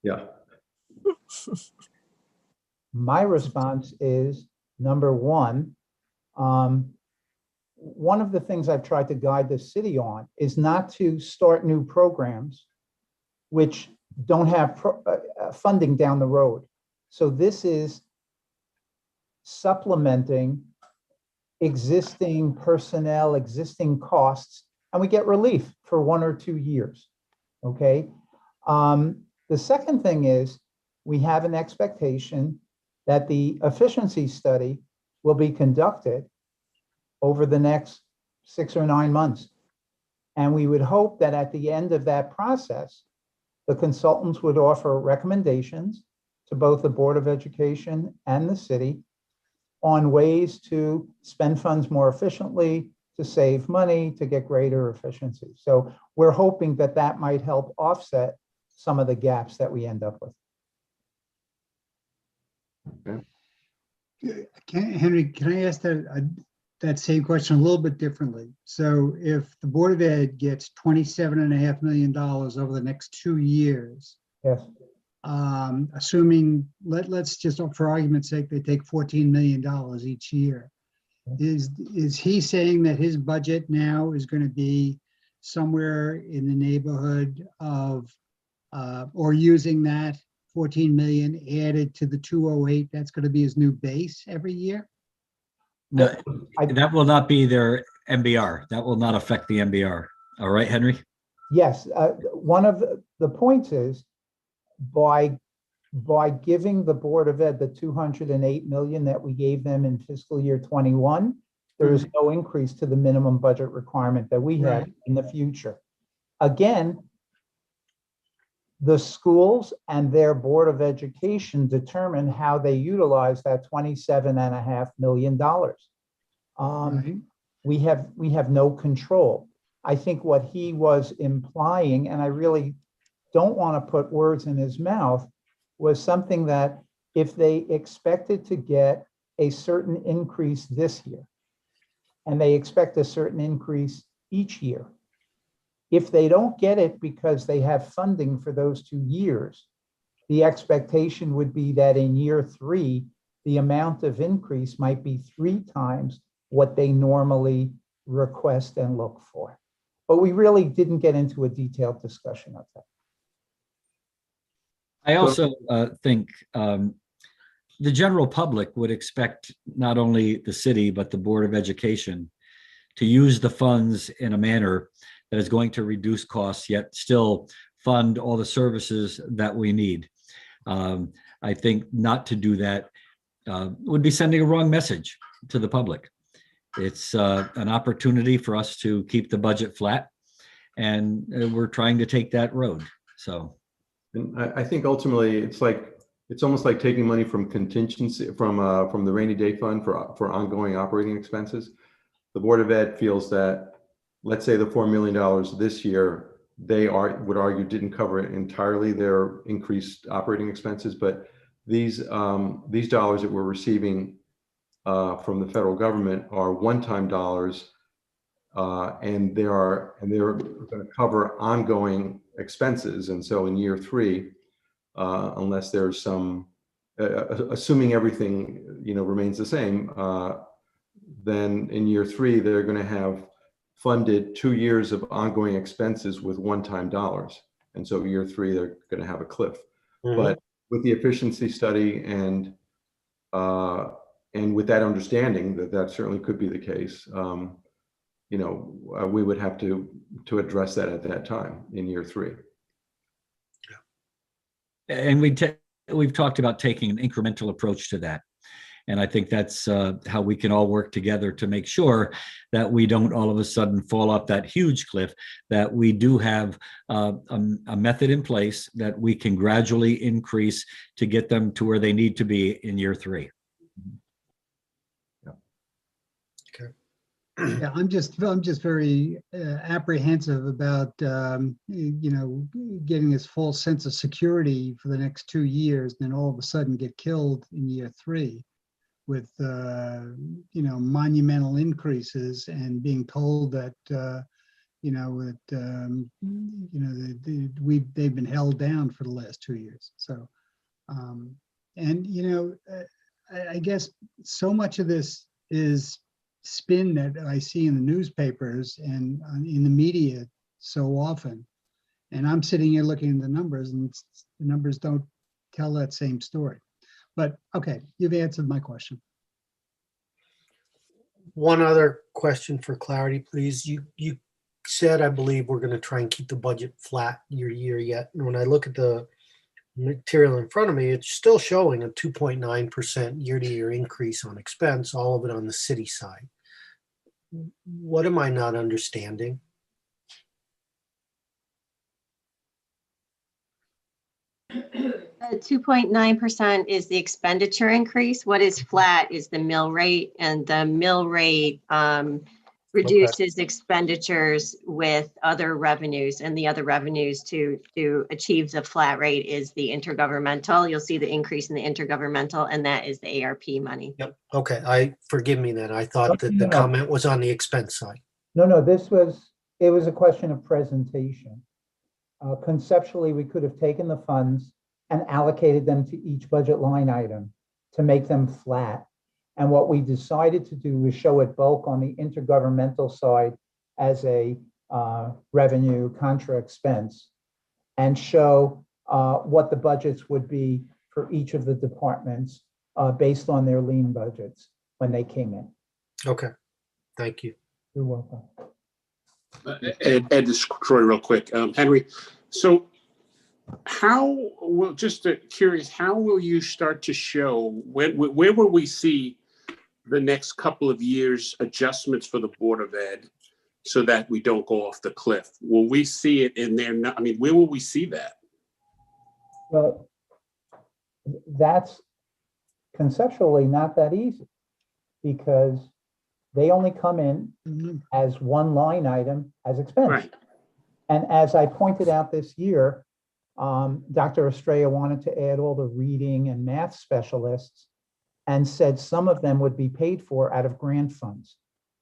Yeah. My response is, number one, one of the things I've tried to guide the city on is not to start new programs which don't have funding down the road. So this is supplementing existing personnel, existing costs, and we get relief for 1 or 2 years, okay? The second thing is we have an expectation that the efficiency study will be conducted over the next 6 or 9 months. And we would hope that at the end of that process, the consultants would offer recommendations to both the Board of Education and the city on ways to spend funds more efficiently, to save money, to get greater efficiency. So we're hoping that that might help offset some of the gaps that we end up with. Henry, can I ask that same question a little bit differently? So if the Board of Ed gets $27.5 million over the next 2 years, Yes. assuming, let's just, for argument's sake, they take $14 million each year. Is he saying that his budget now is going to be somewhere in the neighborhood of, or using that 14 million added to the 208, that's going to be his new base every year? No, that will not be their MBR. That will not affect the MBR. All right, Henry? Yes, one of the points is by giving the Board of Ed the 208 million that we gave them in fiscal year 21, there is no increase to the minimum budget requirement that we have in the future. Again, the schools and their Board of Education determine how they utilize that $27.5 million. We have no control. I think what he was implying, and I really don't want to put words in his mouth, was something that if they expected to get a certain increase this year, and they expect a certain increase each year, if they don't get it because they have funding for those 2 years, the expectation would be that in year 3, the amount of increase might be 3 times what they normally request and look for. But we really didn't get into a detailed discussion of that. I also think the general public would expect not only the city, but the Board of Education to use the funds in a manner that is going to reduce costs, yet still fund all the services that we need. I think not to do that would be sending a wrong message to the public. It's an opportunity for us to keep the budget flat, and we're trying to take that road. So, And I think ultimately it's almost like taking money from contingency from the rainy day fund for ongoing operating expenses. The Board of Ed feels that, let's say the $4 million this year, would argue didn't cover entirely their increased operating expenses, but these dollars that we're receiving from the federal government are one-time dollars, and they're going to cover ongoing expenses. And so in year 3, unless there's some, assuming everything remains the same, then in year 3 they're going to have funded 2 years of ongoing expenses with one-time dollars, and so year 3 they're going to have a cliff. But with the efficiency study and with that understanding that certainly could be the case, we would have to address that at that time in year 3. and we've talked about taking an incremental approach to that. And I think that's how we can all work together to make sure that we don't all of a sudden fall off that huge cliff, that we do have a method in place that we can gradually increase to get them to where they need to be in year 3. Yeah, I'm just very apprehensive about getting this false sense of security for the next 2 years, then all of a sudden get killed in year 3 with monumental increases and being told that they've been held down for the last 2 years. So I guess so much of this is spin that I see in the newspapers and in the media so often. And I'm sitting here looking at the numbers, and the numbers don't tell that same story. But okay, you've answered my question. One other question for clarity, please. You said, I believe, we're going to try and keep the budget flat year to year yet. And when I look at the material in front of me, it's still showing a 2.9% year to year increase on expense, all of it on the city side. What am I not understanding? 2.9% is the expenditure increase. What is flat is the mill rate, and the mill rate reduces expenditures with other revenues, and the other revenues to achieve the flat rate is the intergovernmental. You'll see the increase in the intergovernmental, and that is the ARP money. Yep. Okay. Forgive me then. I thought that the comment was on the expense side. No, it was a question of presentation. Conceptually, we could have taken the funds and allocated them to each budget line item to make them flat. And what we decided to do was show it bulk on the intergovernmental side as a revenue contra expense, and show what the budgets would be for each of the departments based on their lean budgets when they came in. Okay. Thank you. You're welcome. Ed, this is Troy real quick. Henry, so curious, how will you start to show, where will we see the next couple of years adjustments for the Board of Ed so that we don't go off the cliff? Will we see it in there? I mean, where will we see that? Well, that's conceptually not that easy, because they only come in as one line item as expense. Right. And as I pointed out this year, Dr. Estrella wanted to add all the reading and math specialists and said some of them would be paid for out of grant funds.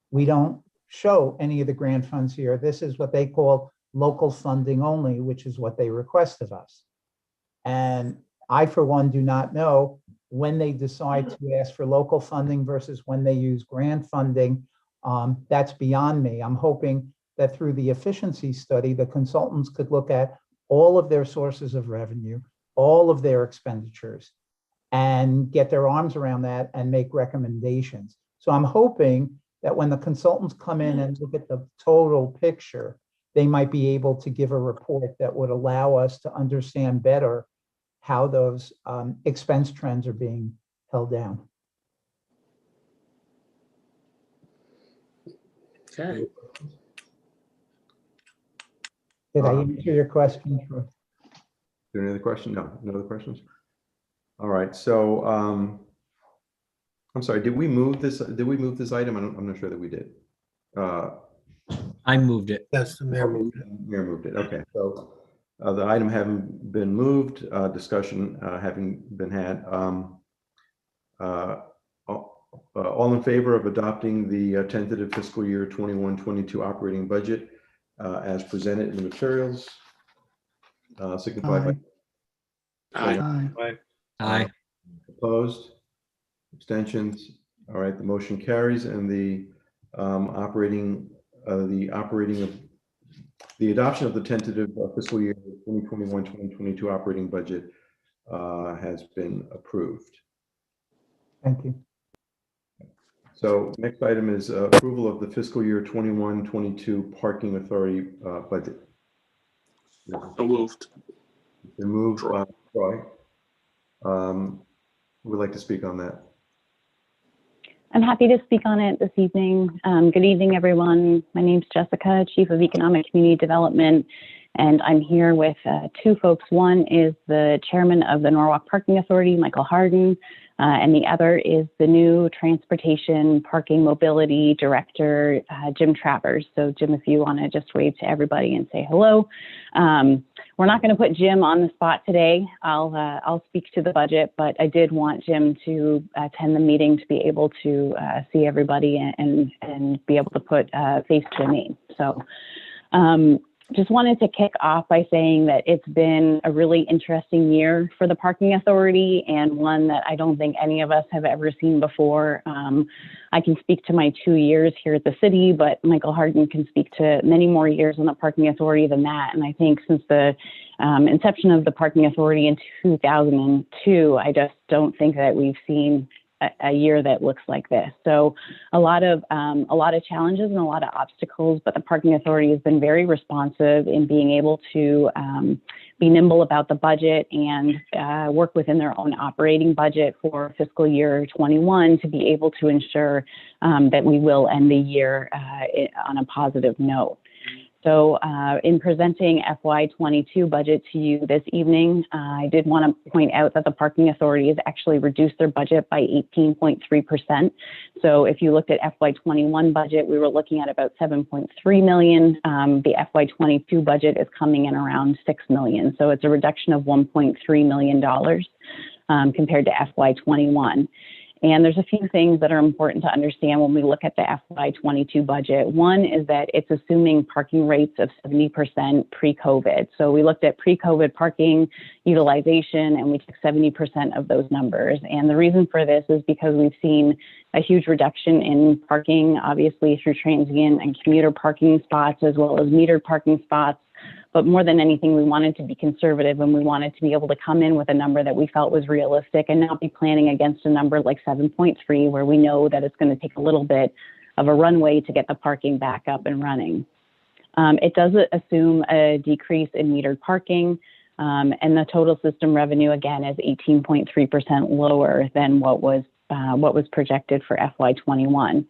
We don't show any of the grant funds here. This is what they call local funding only, which is what they request of us. And I, for one, do not know when they decide to ask for local funding versus when they use grant funding. That's beyond me. I'm hoping that through the efficiency study, the consultants could look at all of their sources of revenue, all of their expenditures, and get their arms around that and make recommendations. So I'm hoping that when the consultants come in and look at the total picture, they might be able to give a report that would allow us to understand better how those expense trends are being held down. Okay. Did I answer your question? Is there any other question? No, no other questions? All right, so, I'm sorry, did we move this item? I'm not sure that we did. I moved it. Yes, the mayor moved it. Mayor moved it, okay, so, the item having been moved, discussion, having been had, all in favor of adopting the tentative fiscal year 21-22 operating budget as presented in the materials? Signify by Aye. Aye. Aye. opposed, abstentions. All right, the motion carries, and the adoption of the tentative fiscal year 2021-2022 operating budget has been approved. Thank you. So next item is approval of the fiscal year 21-22 parking authority budget. So moved. The move, Troy. Would like to speak on that. I'm happy to speak on it this evening. Good evening, everyone. My name's Jessica, Chief of Economic Community Development, and I'm here with two folks. One is the Chairman of the Norwalk Parking Authority, Michael Harden, and the other is the new Transportation Parking Mobility Director, Jim Travers. So Jim, if you want to just wave to everybody and say hello. We're not going to put Jim on the spot today. I'll speak to the budget, but I did want Jim to attend the meeting to be able to see everybody and be able to put a face to a name. So just wanted to kick off by saying that it's been a really interesting year for the Parking Authority, and one that I don't think any of us have ever seen before. I can speak to my 2 years here at the city, but Michael Harden can speak to many more years on the Parking Authority than that. And I think since the inception of the Parking Authority in 2002, I just don't think that we've seen a year that looks like this. So a lot of challenges and a lot of obstacles, but the Parking Authority has been very responsive in being able to be nimble about the budget and work within their own operating budget for fiscal year 21 to be able to ensure that we will end the year on a positive note. So in presenting FY22 budget to you this evening, I did want to point out that the Parking Authority has actually reduced their budget by 18.3%. So if you looked at FY21 budget, we were looking at about 7.3 million. The FY22 budget is coming in around 6 million. So it's a reduction of $1.3 million compared to FY21. And there's a few things that are important to understand when we look at the FY22 budget. One is that it's assuming parking rates of 70% pre-COVID. So we looked at pre-COVID parking utilization and we took 70% of those numbers. And the reason for this is because we've seen a huge reduction in parking, obviously through transient and commuter parking spots, as well as metered parking spots. But more than anything, we wanted to be conservative and we wanted to be able to come in with a number that we felt was realistic and not be planning against a number like 7.3, where we know that it's going to take a little bit of a runway to get the parking back up and running. It does assume a decrease in metered parking, and the total system revenue, again, is 18.3% lower than what was projected for FY21.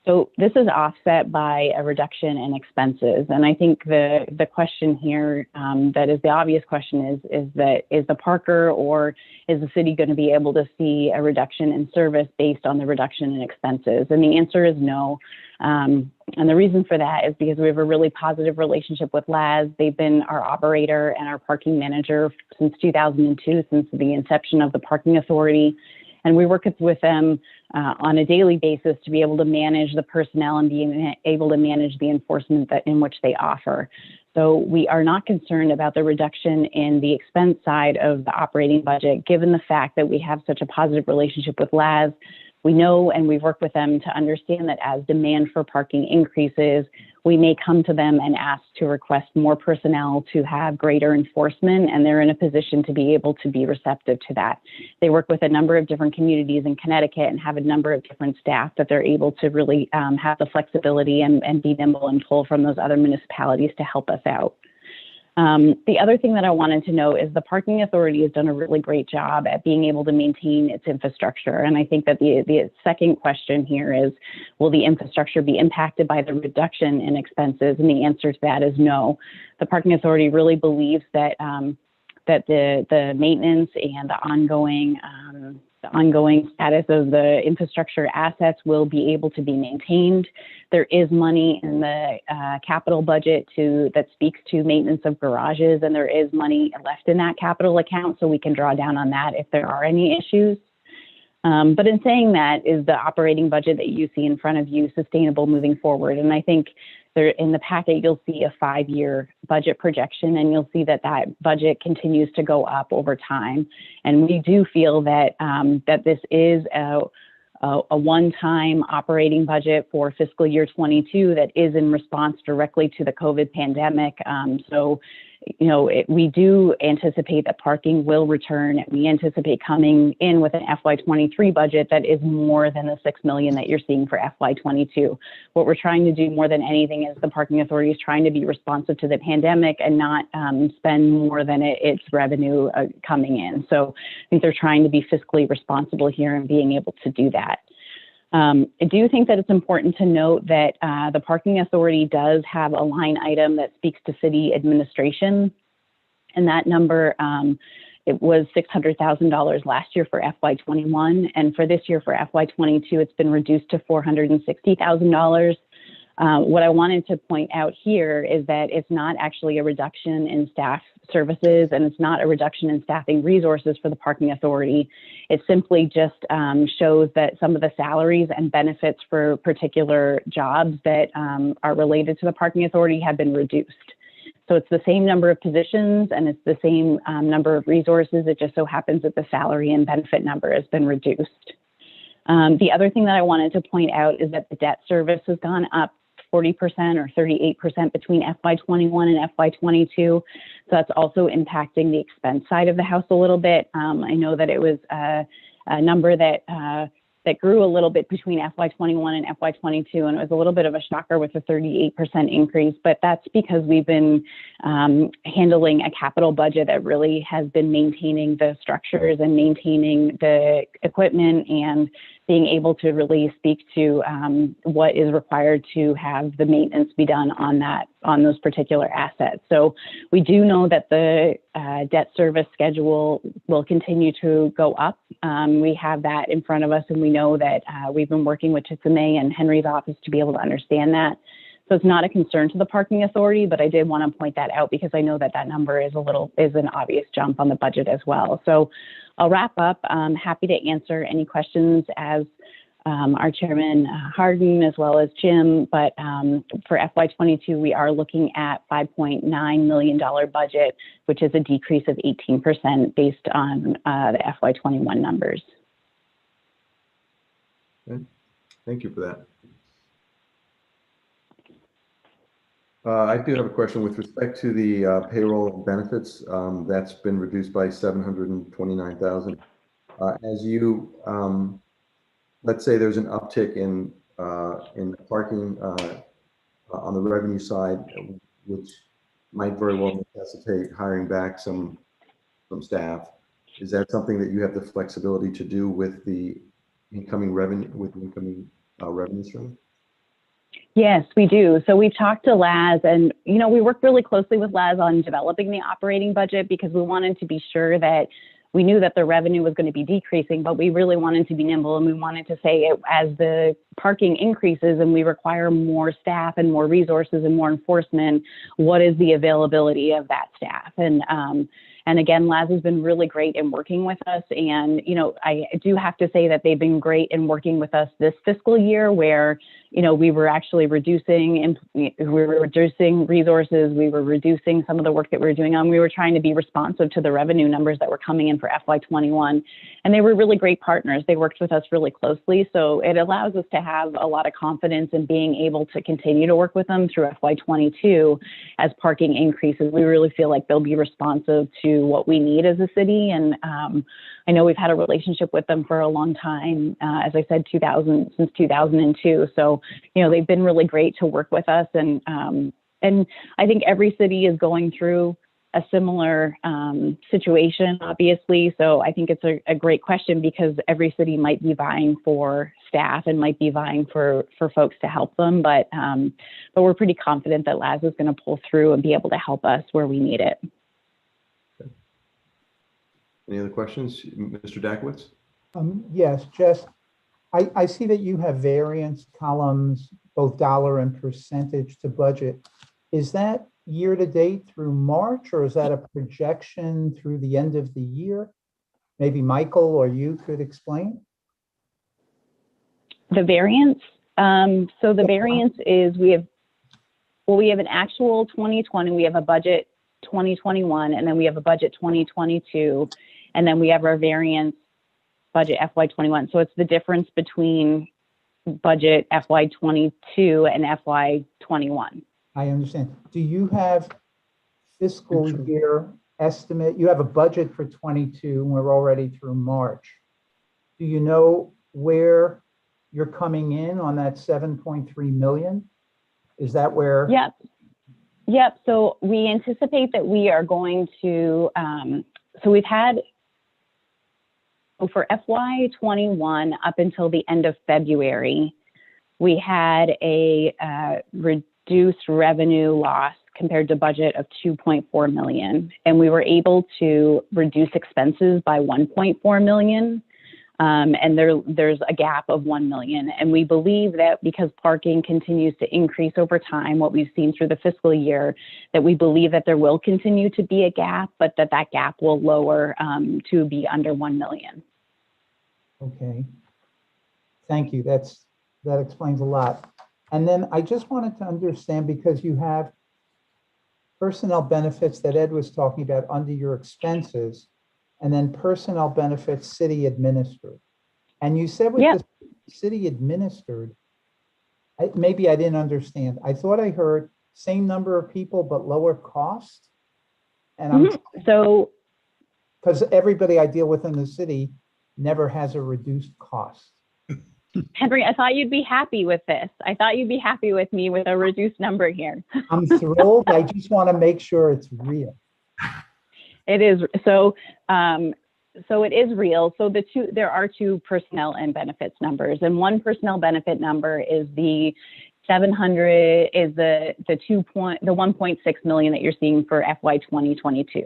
So this is offset by a reduction in expenses. And I think the question here, that is the obvious question is the parker or is the city going to be able to see a reduction in service based on the reduction in expenses? And the answer is no. And the reason for that is because we have a really positive relationship with LAS. They've been our operator and our parking manager since 2002, since the inception of the Parking Authority. And we work with them on a daily basis to be able to manage the personnel and being able to manage the enforcement in which they offer. So we are not concerned about the reduction in the expense side of the operating budget, given the fact that we have such a positive relationship with LAS. We know and we've worked with them to understand that as demand for parking increases, we may come to them and ask to request more personnel to have greater enforcement, and they're in a position to be able to be receptive to that. They work with a number of different communities in Connecticut and have a number of different staff that they're able to really have the flexibility and be nimble and pull from those other municipalities to help us out. The other thing that I wanted to note is the Parking Authority has done a really great job at being able to maintain its infrastructure. And I think that the second question here is, will the infrastructure be impacted by the reduction in expenses? And the answer to that is no. The Parking Authority really believes that that the maintenance and the ongoing status of the infrastructure assets will be able to be maintained. There is money in the capital budget that speaks to maintenance of garages, and there is money left in that capital account, so we can draw down on that if there are any issues. But in saying that, is the operating budget that you see in front of you sustainable moving forward? And I think there, in the packet, you'll see a 5-year budget projection, and you'll see that that budget continues to go up over time. And we do feel that that this is a one-time operating budget for fiscal year 22 that is in response directly to the COVID pandemic. So, you know, we do anticipate that parking will return. We anticipate coming in with an FY23 budget that is more than the $6 million that you're seeing for FY22. What we're trying to do more than anything is the Parking Authority is trying to be responsive to the pandemic and not spend more than its revenue coming in. So I think they're trying to be fiscally responsible here and being able to do that. I do think that it's important to note that the Parking Authority does have a line item that speaks to city administration, and that number, it was $600,000 last year for FY21, and for this year for FY22, it's been reduced to $460,000. What I wanted to point out here is that it's not actually a reduction in staff services, and it's not a reduction in staffing resources for the Parking Authority. It simply just shows that some of the salaries and benefits for particular jobs that are related to the Parking Authority have been reduced. So it's the same number of positions and it's the same number of resources. It just so happens that the salary and benefit number has been reduced. The other thing that I wanted to point out is that the debt service has gone up 40% or 38% between FY21 and FY22. So that's also impacting the expense side of the house a little bit. I know that it was a number that grew a little bit between FY21 and FY22, and it was a little bit of a shocker with a 38% increase, but that's because we've been handling a capital budget that really has been maintaining the structures and maintaining the equipment and being able to really speak to what is required to have the maintenance be done on those particular assets. So we do know that the debt service schedule will continue to go up. We have that in front of us, and we know that we've been working with Titsame and Henry's office to be able to understand that. So it's not a concern to the Parking Authority, but I did want to point that out because I know that that number is an obvious jump on the budget as well. So I'll wrap up. I'm happy to answer any questions as our Chairman Hardin as well as Jim, but for FY22, we are looking at $5.9 million budget, which is a decrease of 18% based on the FY21 numbers. Okay. Thank you for that. I do have a question with respect to the payroll and benefits. That's been reduced by $729,000. As you, let's say there's an uptick in parking on the revenue side, which might very well necessitate hiring back some staff. Is that something that you have the flexibility to do with the incoming revenue, revenue stream? Yes, we do. So we've talked to Laz, and we worked really closely with Laz on developing the operating budget because we wanted to be sure that we knew that the revenue was going to be decreasing, but we really wanted to be nimble, and we wanted to say as the parking increases and we require more staff and more resources and more enforcement, what is the availability of that staff? And again, Laz has been really great in working with us. And, I do have to say that they've been great in working with us this fiscal year where, we were actually reducing resources. We were reducing some of the work that we were doing on. We were trying to be responsive to the revenue numbers that were coming in for FY21. And they were really great partners. They worked with us really closely. So it allows us to have a lot of confidence in being able to continue to work with them through FY22 as parking increases. We really feel like they'll be responsive to what we need as a city. And I know we've had a relationship with them for a long time, as I said, since 2002. So, they've been really great to work with us. And I think every city is going through a similar situation, obviously. So I think it's a great question because every city might be vying for staff and might be vying for folks to help them. But we're pretty confident that LAS is going to pull through and be able to help us where we need it. Any other questions? Mr. Dakowitz? Yes, Jess, I see that you have variance columns, both dollar and percentage to budget. Is that year to date through March, or is that a projection through the end of the year? Maybe Michael or you could explain. The variance. So the variance is we have an actual 2020, we have a budget 2021, and then we have a budget 2022, and then we have our variance budget FY21. So it's the difference between budget FY22 and FY21. I understand. Do you have fiscal year estimate? You have a budget for 22 and we're already through March. Do you know where you're coming in on that 7.3 million? Is that where? Yep. So we anticipate that we are going to, so we've had, for FY21 up until the end of February, we had a reduced revenue loss compared to budget of 2.4 million. And we were able to reduce expenses by 1.4 million. And there's a gap of 1 million. And we believe that because parking continues to increase over time, what we've seen through the fiscal year, that we believe that there will continue to be a gap, but that gap will lower to be under 1 million. Okay. Thank you. That explains a lot. And then I just wanted to understand, because you have personnel benefits that Ed was talking about under your expenses, and then personnel benefits city administered. And you said with the city administered, maybe I didn't understand. I thought I heard same number of people, but lower cost. And so, because everybody I deal with in the city never has a reduced cost. Henry, I thought you'd be happy with this. I thought you'd be happy with me with a reduced number here. I'm thrilled. I just want to make sure it's real. It is. So it is real. So there are two personnel and benefits numbers, and one personnel benefit number is the 700 is the 1.6 million that you're seeing for FY 2022.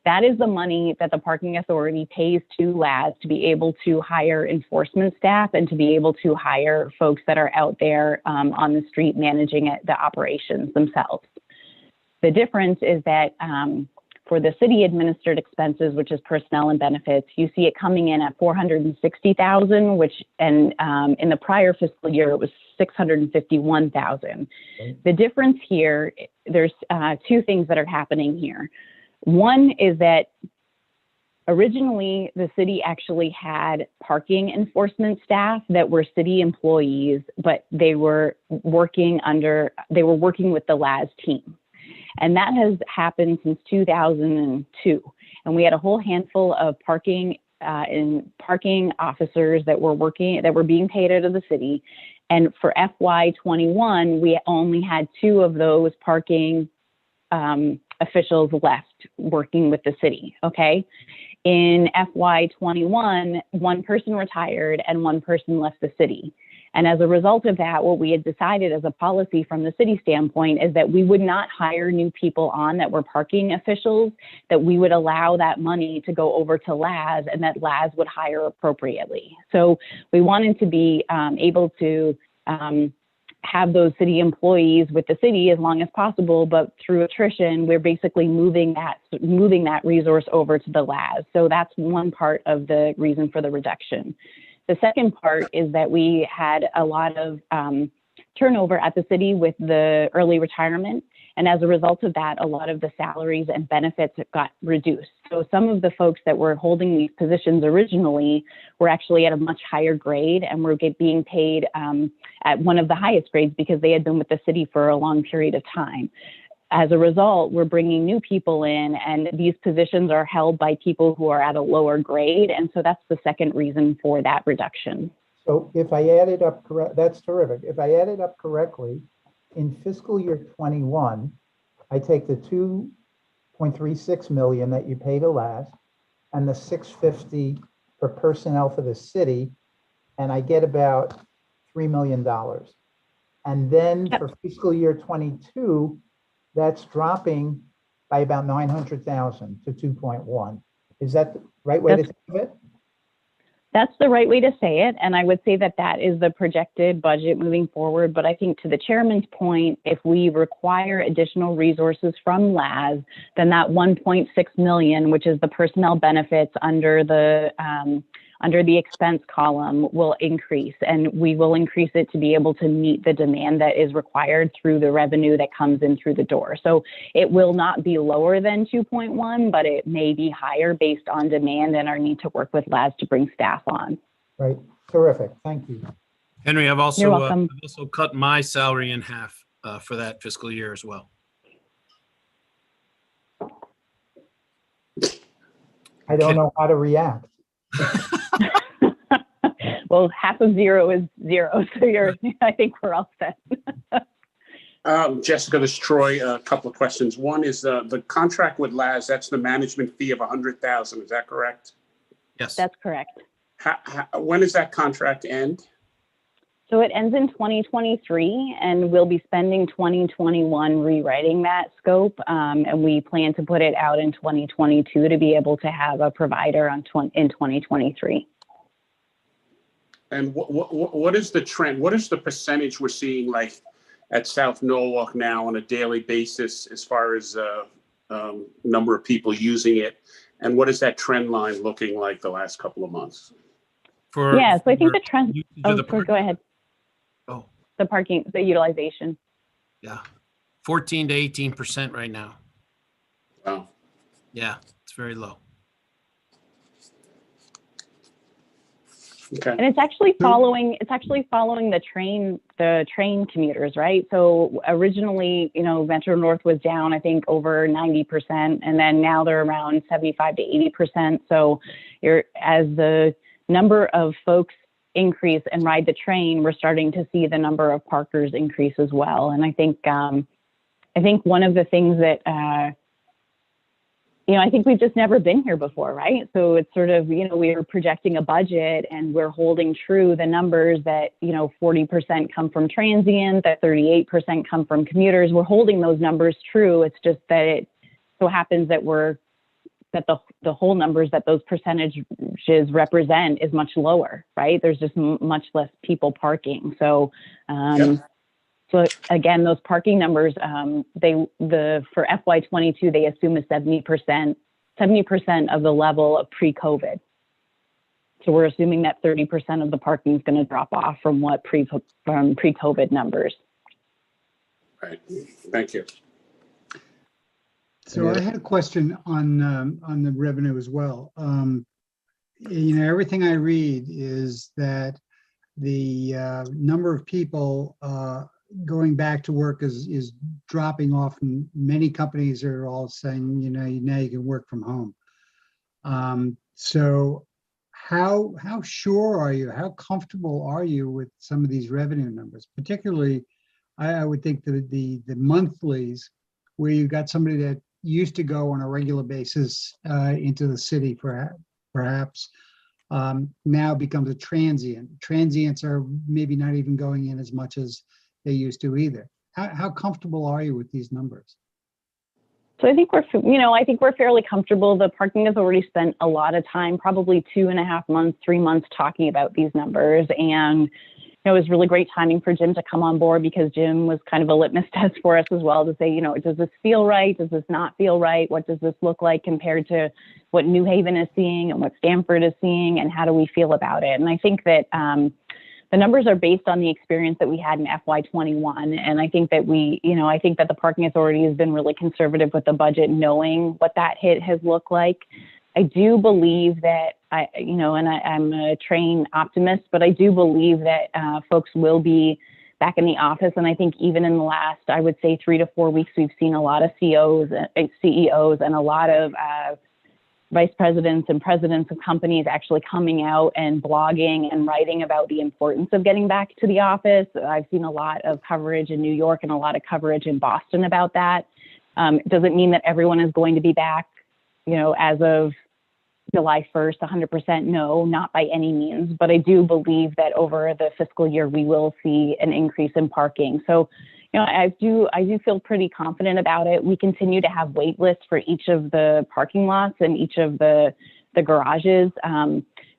That is the money that the parking authority pays to LAS to be able to hire enforcement staff and to be able to hire folks that are out there on the street managing the operations themselves. The difference is that for the city administered expenses, which is personnel and benefits, you see it coming in at 460,000, and in the prior fiscal year, it was 651,000. The difference here, there's two things that are happening here. One is that originally the city actually had parking enforcement staff that were city employees, but they were working with the LAS team. And that has happened since 2002. And we had a whole handful of parking officers that were being paid out of the city. And for FY21, we only had 2 of those parking officials left working with the city. Okay. In FY21, 1 person retired and 1 person left the city. And as a result of that, what we had decided as a policy from the city standpoint is that we would not hire new people on that were parking officials, that we would allow that money to go over to LAS and that LAS would hire appropriately. So we wanted to be able to have those city employees with the city as long as possible, but through attrition, we're basically moving that resource over to the LAS. So that's one part of the reason for the reduction. The second part is that we had a lot of turnover at the city with the early retirement. And as a result of that, a lot of the salaries and benefits got reduced. So some of the folks that were holding these positions originally were actually at a much higher grade and were being paid at one of the highest grades because they had been with the city for a long period of time. As a result, we're bringing new people in, and these positions are held by people who are at a lower grade. And so that's the second reason for that reduction. So if I added up correct, that's terrific. If I added up correctly, in fiscal year 21, I take the 2 0.36 million that you pay to LAS, and the 650 for personnel for the city, and I get about $3 million. And then Yep. for fiscal year 22, that's dropping by about 900,000 to 2.1. Is that the right way to think of it? That's the right way to say it. And I would say that that is the projected budget moving forward. But I think to the chairman's point, if we require additional resources from LAS, then that 1.6 million, which is the personnel benefits under the expense column, will increase. And we will increase it to be able to meet the demand that is required through the revenue that comes in through the door. So it will not be lower than 2.1, but it may be higher based on demand and our need to work with LAS to bring staff on. Right. Terrific. Thank you. Henry, I've You're also welcome. cut my salary in half for that fiscal year as well. I don't know how to react. Well, half of zero is zero. So I think we're all set. Jessica, this is Troy. A couple of questions. One is the contract with LAS. That's the management fee of 100,000. Is that correct? Yes. That's correct. When does that contract end? So it ends in 2023, and we'll be spending 2021 rewriting that scope. And we plan to put it out in 2022 to be able to have a provider in 2023. And what is the trend? What is the percentage we're seeing like at South Norwalk now on a daily basis as far as number of people using it? And what is that trend line looking like the last couple of months? So I think the trend, go ahead. Oh, The parking, the utilization. yeah. 14 to 18% right now. Wow. Yeah, it's very low. Okay. And it's actually following the train commuters, right? So originally, Metro North was down, I think, over 90%, and then now they're around 75 to 80%. So as the number of folks increase and ride the train, we're starting to see the number of parkers increase as well. And I think one of the things that I think we've just never been here before, right? So it's sort of, we were projecting a budget and we're holding true the numbers that, 40% come from transient, that 38% come from commuters. We're holding those numbers true. It's just that it so happens that the whole numbers that those percentages represent is much lower, right? There's just much less people parking. So, So again, those parking numbers, for FY22, they assume a 70% of the level of pre-COVID. So we're assuming that 30% of the parking is going to drop off from pre-COVID numbers. Right. Thank you. So I had a question on the revenue as well. Everything I read is that the number of people going back to work is dropping off, and many companies are all saying, now you can work from home. So how sure are you? How comfortable are you with some of these revenue numbers? Particularly, I would think the monthlies, where you've got somebody that used to go on a regular basis into the city, perhaps now becomes a transient. Transients are maybe not even going in as much as they used to either. How comfortable are you with these numbers? So I think we're fairly comfortable. The parking has already spent a lot of time, probably 2.5 months, 3 months, talking about these numbers. And it was really great timing for Jim to come on board, because Jim was kind of a litmus test for us as well to say, does this feel right? Does this not feel right? What does this look like compared to what New Haven is seeing and what Stamford is seeing, and how do we feel about it? And I think that the numbers are based on the experience that we had in FY21. And I think that I think that the parking authority has been really conservative with the budget, knowing what that hit has looked like. I do believe that I'm a train optimist, but I do believe that folks will be back in the office. And I think even in the last, I would say 3 to 4 weeks, we've seen a lot of CEOs and a lot of vice presidents and presidents of companies actually coming out and blogging and writing about the importance of getting back to the office. I've seen a lot of coverage in New York and a lot of coverage in Boston about that. It doesn't mean that everyone is going to be back, as of July 1st, 100%. No, not by any means. But I do believe that over the fiscal year, we will see an increase in parking. So, I do feel pretty confident about it. We continue to have wait lists for each of the parking lots and each of the garages.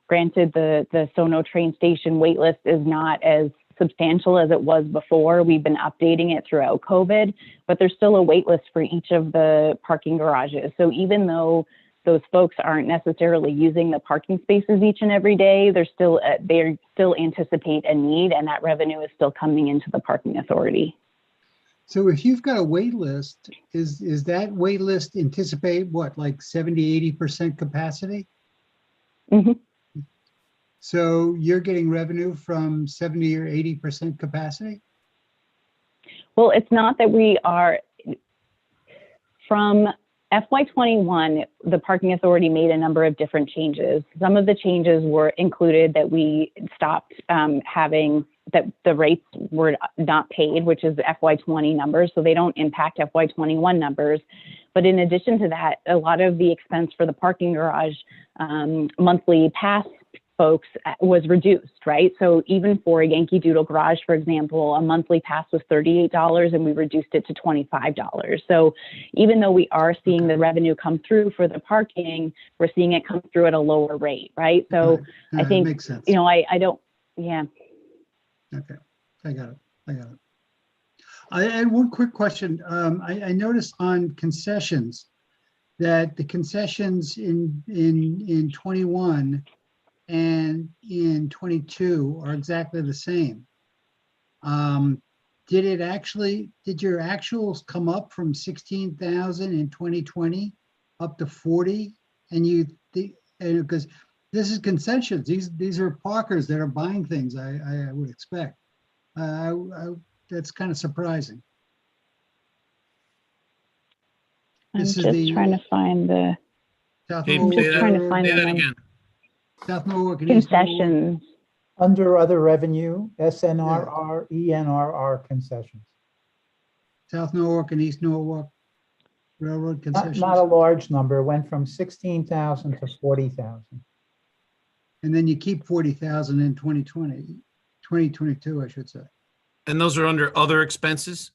Granted, the Sono train station wait list is not as substantial as it was before. We've been updating it throughout COVID, but there's still a wait list for each of the parking garages. So even though those folks aren't necessarily using the parking spaces each and every day, they still anticipate a need, and that revenue is still coming into the parking authority. So if you've got a wait list, is that wait list anticipate what, like 70, 80% capacity? Mm-hmm. So you're getting revenue from 70 or 80% capacity? Well, it's not that we are. From FY21, the Parking Authority made a number of different changes. Some of the changes were included that we stopped having, that the rates were not paid, which is the FY20 numbers, so they don't impact FY21 numbers. But in addition to that, a lot of the expense for the parking garage monthly pass folks was reduced, right? So even for a Yankee Doodle garage, for example, a monthly pass was $38 and we reduced it to $25. So even though we are seeing the revenue come through for the parking, we're seeing it come through at a lower rate, right? So I think, makes sense. I don't, yeah. Okay, I got it. I had one quick question. I noticed on concessions that the concessions in 21 and in 22 are exactly the same. Did your actuals come up from 16,000 in 2020 up to 40? And because this is concessions, these are parkers that are buying things, I would expect. That's kind of surprising. I'm just trying to find the. South Hey, Norwalk say that, trying to Railroad, find say the that number. again. South Norwalk and East Norwalk. Concessions. Under other revenue, SNRR, ENRR concessions. South Norwalk and East Norwalk Railroad concessions. Not a large number, went from 16,000 to 40,000. And then you keep 40,000 in 2022, I should say. And those are under other expenses,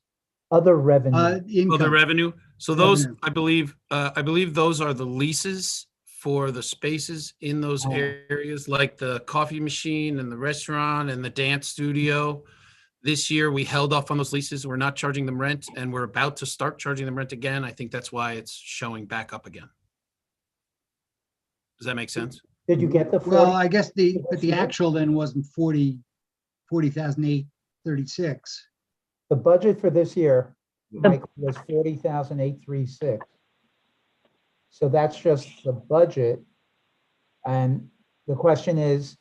Other revenue. other Income. revenue. So those, Revenue. I believe those are the leases for the spaces in those Oh. areas, like the coffee machine and the restaurant and the dance studio. This year, we held off on those leases. We're not charging them rent, and we're about to start charging them rent again. I think that's why it's showing back up again. Does that make sense? Did you get the 40? Well, I guess the actual then wasn't 40,836. The budget for this year, Michael, was 40,836. So that's just the budget. And the question is,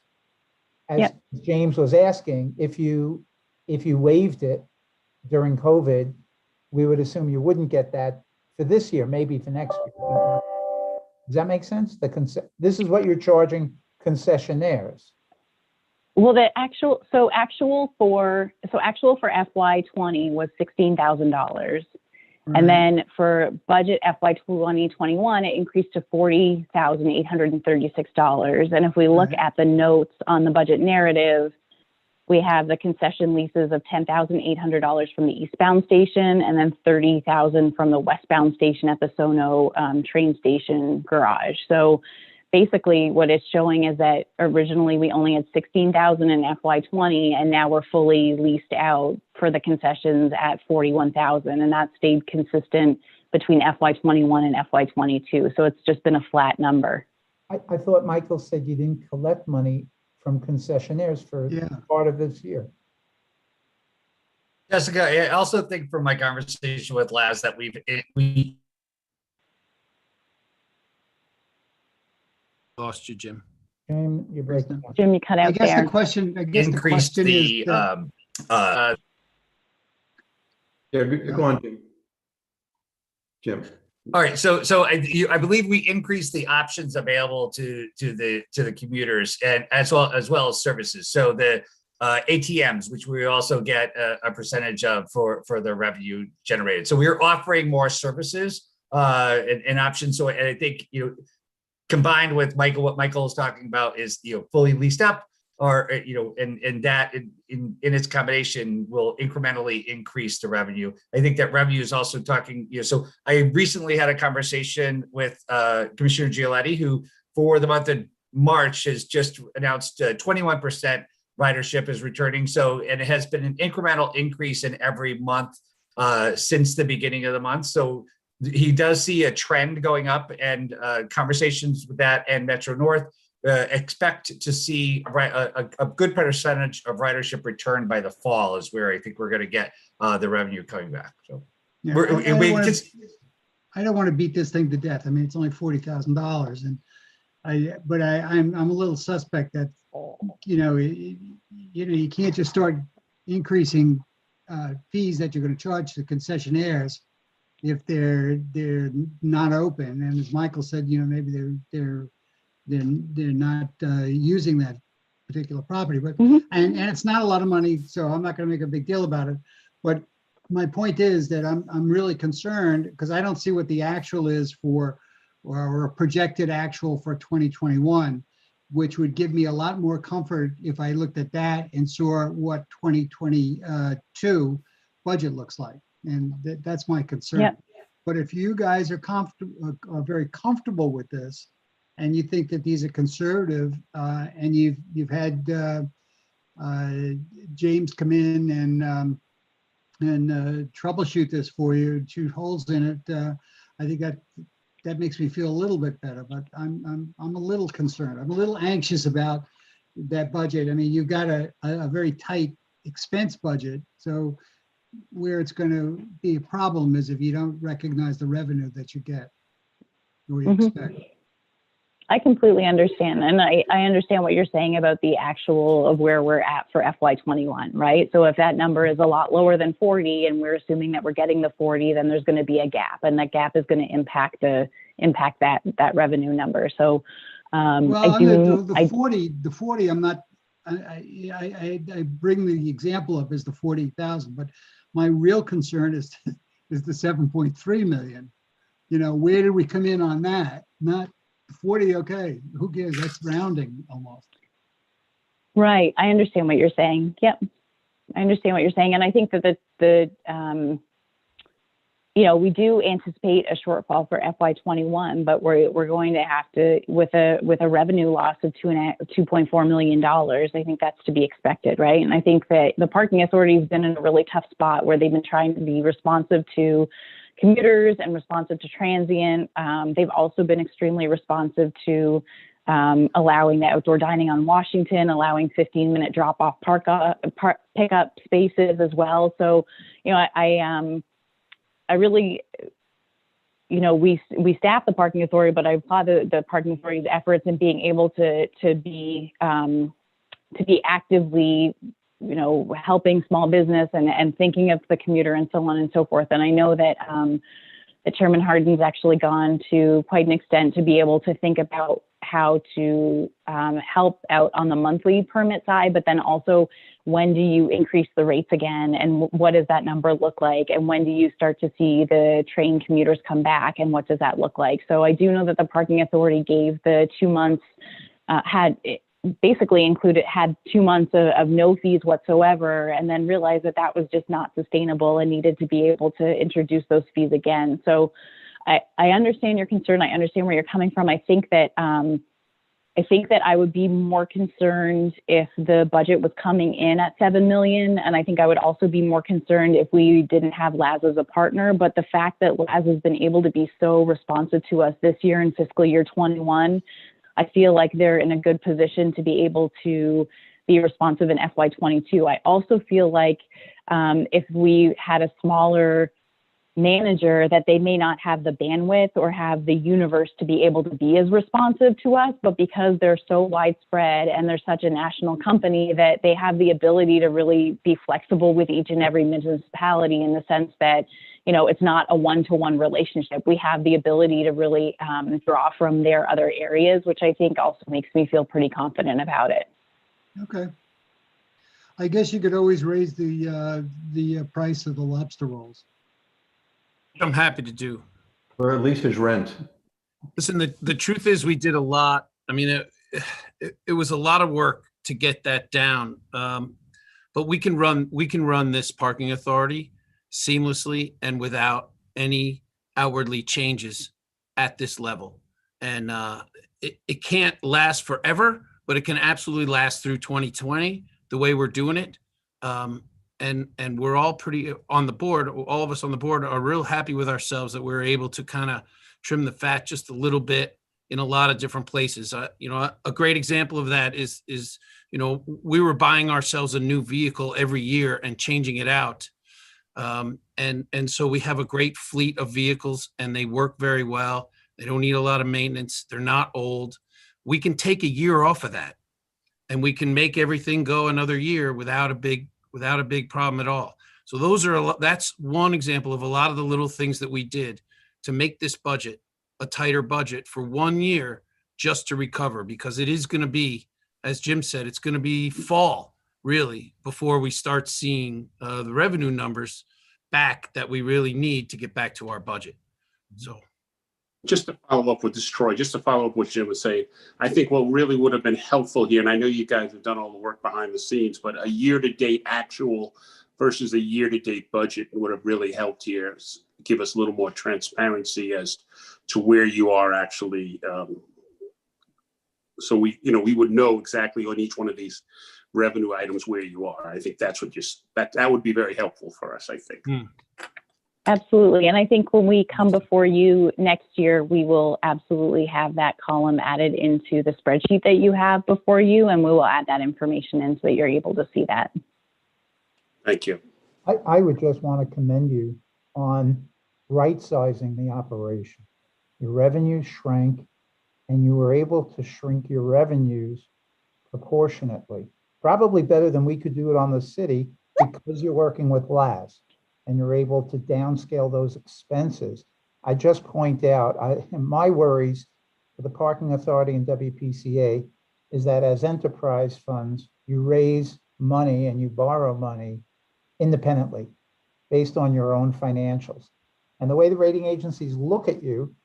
as James was asking, if you waived it during COVID, we would assume you wouldn't get that for this year, maybe for next year. Does that make sense? This is what you're charging concessionaires. Well, actual for FY20 was $16,000. And then for budget FY 2021, it increased to $40,836. And if we look at the notes on the budget narrative, we have the concession leases of $10,800 from the eastbound station and then $30,000 from the westbound station at the Sono train station garage. So basically what it's showing is that originally we only had 16,000 in FY20 and now we're fully leased out for the concessions at 41,000, and that stayed consistent between FY21 and FY22. So it's just been a flat number. I thought Michael said you didn't collect money from concessionaires for part of this year. Jessica, I also think from my conversation with Laz that we Lost you, Jim. Jim, you're breaking up. Jim, you cut out I guess there. the question increased is the Yeah, go on, Jim. Jim. all right, so I believe we increased the options available to the commuters and as well as services. So ATMs, which we also get a percentage of for the revenue generated. So we're offering more services and options. So and I think, combined with Michael, what Michael is talking about is, fully leased up, or, and that in its combination will incrementally increase the revenue. I think that revenue is also talking, so I recently had a conversation with Commissioner Gialetti, who for the month of March has just announced 21% ridership is returning. So, and it has been an incremental increase in every month since the beginning of the month. So he does see a trend going up, and conversations with that and Metro North expect to see a good percentage of ridership return by the fall is where I think we're going to get the revenue coming back. So Yeah, I don't want to beat this thing to death. I mean, it's only $40,000, and I'm a little suspect that you can't just start increasing fees that you're going to charge the concessionaires if they're not open. And as Michael said, maybe they're not using that particular property, but and it's not a lot of money, so I'm not going to make a big deal about it. But my point is that I'm really concerned because I don't see what the actual is for, or a projected actual for 2021, which would give me a lot more comfort if I looked at that and saw what 2022 budget looks like. And that's my concern. Yep. But if you guys are very comfortable with this, and you think that these are conservative, and you've had James come in and troubleshoot this for you, shoot holes in it, I think that makes me feel a little bit better. But I'm a little concerned. I'm a little anxious about that budget. I mean, you've got a very tight expense budget, so where it's going to be a problem is if you don't recognize the revenue that you get or you expect. I completely understand. And I understand what you're saying about the actual of where we're at for FY21, right? So if that number is a lot lower than 40 and we're assuming that we're getting the 40, then there's going to be a gap, and that gap is going to impact that revenue number. So the 40, I'm not, I bring the example up as the 40,000, but my real concern is the 7.3 million. Where did we come in on that? Not 40, okay, who cares? That's rounding almost. Right. I understand what you're saying. Yep. I understand what you're saying. And I think that we do anticipate a shortfall for FY21, but we're going to have to, with a revenue loss of $2.4 million, I think that's to be expected, right? And I think that the parking authority has been in a really tough spot where they've been trying to be responsive to commuters and responsive to transient. They've also been extremely responsive to allowing the outdoor dining on Washington, allowing 15-minute drop-off pickup spaces as well. So, I really, we staff the parking authority, but I applaud the parking authority's efforts in being able to be actively, helping small business and thinking of the commuter and so on and so forth. And I know that Chairman Hardin's actually gone to quite an extent to be able to think about how to help out on the monthly permit side, but then also when do you increase the rates again, and what does that number look like, and when do you start to see the train commuters come back, and what does that look like? So I do know that the parking authority gave the 2 months, had 2 months of no fees whatsoever, and then realized that was just not sustainable and needed to be able to introduce those fees again. So I understand your concern. I understand where you're coming from. I think that I would be more concerned if the budget was coming in at 7 million. And I think I would also be more concerned if we didn't have Laz as a partner. But the fact that Laz has been able to be so responsive to us this year in fiscal year 21, I feel like they're in a good position to be able to be responsive in FY22. I also feel like if we had a smaller manager, that they may not have the bandwidth or have the universe to be able to be as responsive to us, but because they're so widespread and they're such a national company, that they have the ability to really be flexible with each and every municipality, in the sense that, it's not a one-to-one relationship. We have the ability to really draw from their other areas, which I think also makes me feel pretty confident about it. Okay. I guess you could always raise the price of the lobster rolls. I'm happy to do. Or at least his rent. Listen, the truth is we did a lot. I mean, it was a lot of work to get that down. But we can run this parking authority seamlessly and without any outwardly changes at this level. And it can't last forever, but it can absolutely last through 2020 the way we're doing it. And we're all pretty on the board. All of us on the board are real happy with ourselves that we're able to kind of trim the fat just a little bit in a lot of different places. A great example of that is we were buying ourselves a new vehicle every year and changing it out. And so we have a great fleet of vehicles and they work very well. They don't need a lot of maintenance. They're not old. We can take a year off of that and we can make everything go another year without a big problem at all. So that's one example of a lot of the little things that we did to make this budget a tighter budget for 1 year just to recover, because it is going to be, as Jim said, it's going to be fall really before we start seeing the revenue numbers back that we really need to get back to our budget. So Just to follow up with this, Troy, just to follow up what Jim was saying, I think what really would have been helpful here, and I know you guys have done all the work behind the scenes, but a year-to-date actual versus a year-to-date budget would have really helped here, give us a little more transparency as to where you are actually. So we would know exactly on each one of these revenue items where you are. I think that's what that would be very helpful for us, I think. Absolutely. And I think when we come before you next year, we will absolutely have that column added into the spreadsheet that you have before you, and we will add that information in so that you're able to see that. Thank you. I would just want to commend you on right-sizing the operation. Your revenues shrank, and you were able to shrink your revenues proportionately, probably better than we could do it on the city because you're working with LAS and you're able to downscale those expenses. I just point out, my worries for the Parking Authority and WPCA is that as enterprise funds, you raise money and you borrow money independently based on your own financials. And the way the rating agencies look at you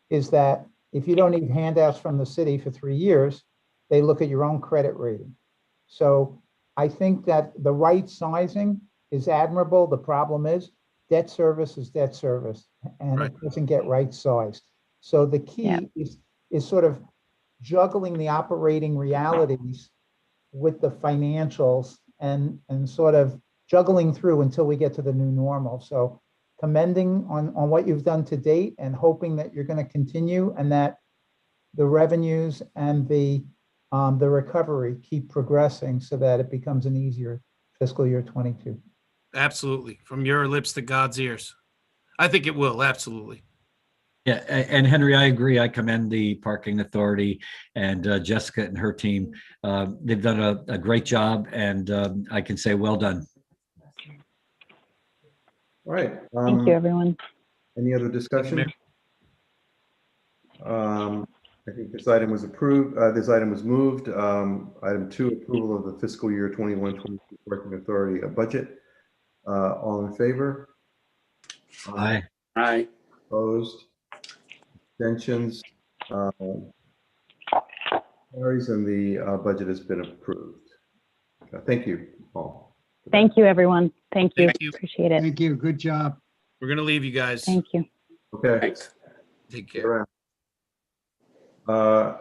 is that if you don't need handouts from the city for 3 years, they look at your own credit rating. So I think that the right sizing is admirable. The problem is debt service is debt service, and Right. It doesn't get right sized. So the key is sort of juggling the operating realities with the financials and sort of juggling through until we get to the new normal. So commending on what you've done to date and hoping that you're going to continue and that the revenues and the recovery keep progressing so that it becomes an easier fiscal year 22. absolutely. From your lips to God's ears. I think it will. Absolutely. Yeah, and Henry, I agree. I commend the parking authority and Jessica and her team. They've done a great job, and I can say well done. All right. Thank you, everyone. Any other discussion? I think this item was approved. This item was moved. Item 2, approval of the fiscal year 21-22 Parking Authority budget. All in favor? Aye. Aye. Opposed? Abstentions? Carries, and the budget has been approved. Thank you, Paul. Thank you, everyone. Thank you. Thank you. Appreciate it. Thank you. Good job. We're going to leave you guys. Thank you. Okay. Thanks. Take care.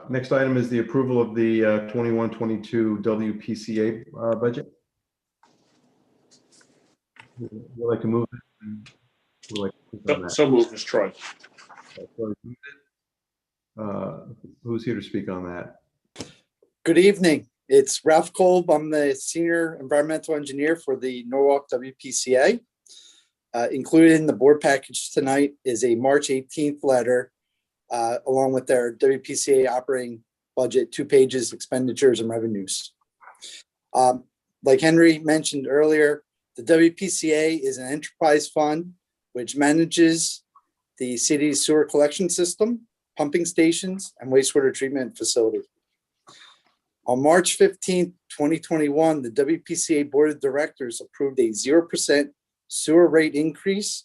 Next item is the approval of the 21-22 WPCA budget. Would you like to move it? Would you like to speak on that? So moved, Mr. Troy. Who's here to speak on that? Good evening. It's Ralph Kolb. I'm the Senior Environmental Engineer for the Norwalk WPCA. Included in the board package tonight is a March 18th letter along with their WPCA operating budget, 2 pages, expenditures and revenues. Like Henry mentioned earlier, the WPCA is an enterprise fund which manages the city's sewer collection system, pumping stations, and wastewater treatment facility. On March 15th, 2021, the WPCA Board of Directors approved a 0% sewer rate increase,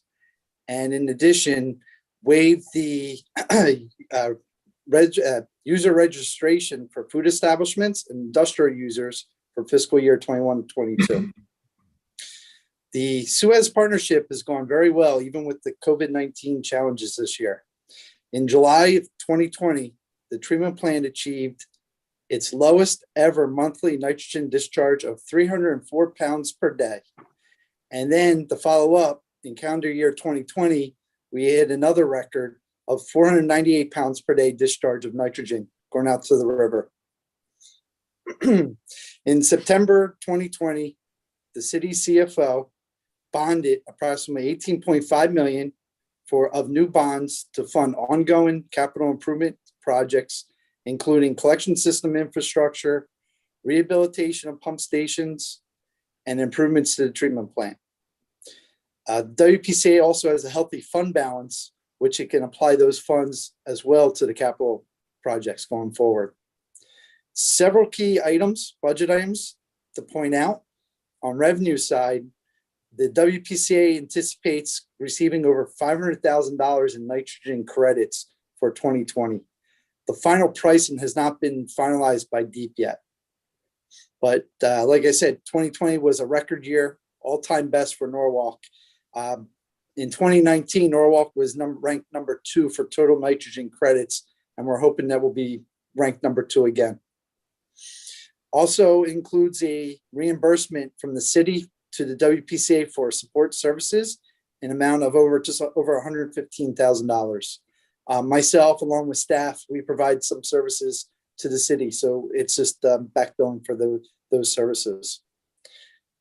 and in addition, waived the user registration for food establishments and industrial users for fiscal year 21-22. The Suez partnership has gone very well, even with the COVID-19 challenges this year. In July of 2020, the treatment plant achieved its lowest ever monthly nitrogen discharge of 304 pounds per day. And then to follow up, in calendar year 2020, we hit another record of 498 pounds per day discharge of nitrogen going out to the river. In September 2020, the city CFO bonded approximately $18.5 million of new bonds to fund ongoing capital improvement projects, including collection system infrastructure, rehabilitation of pump stations, and improvements to the treatment plant. WPCA also has a healthy fund balance, which it can apply those funds as well to the capital projects going forward. Several key items, budget items to point out. On revenue side, the WPCA anticipates receiving over $500,000 in nitrogen credits for 2020. The final pricing has not been finalized by DEEP yet. But like I said, 2020 was a record year, all-time best for Norwalk. In 2019, Norwalk was ranked number 2 for total nitrogen credits, and we're hoping that will be ranked number 2 again. Also includes a reimbursement from the city to the WPCA for support services in amount of just over $115,000. Myself, along with staff, we provide some services to the city, so it's just backbilling for those services.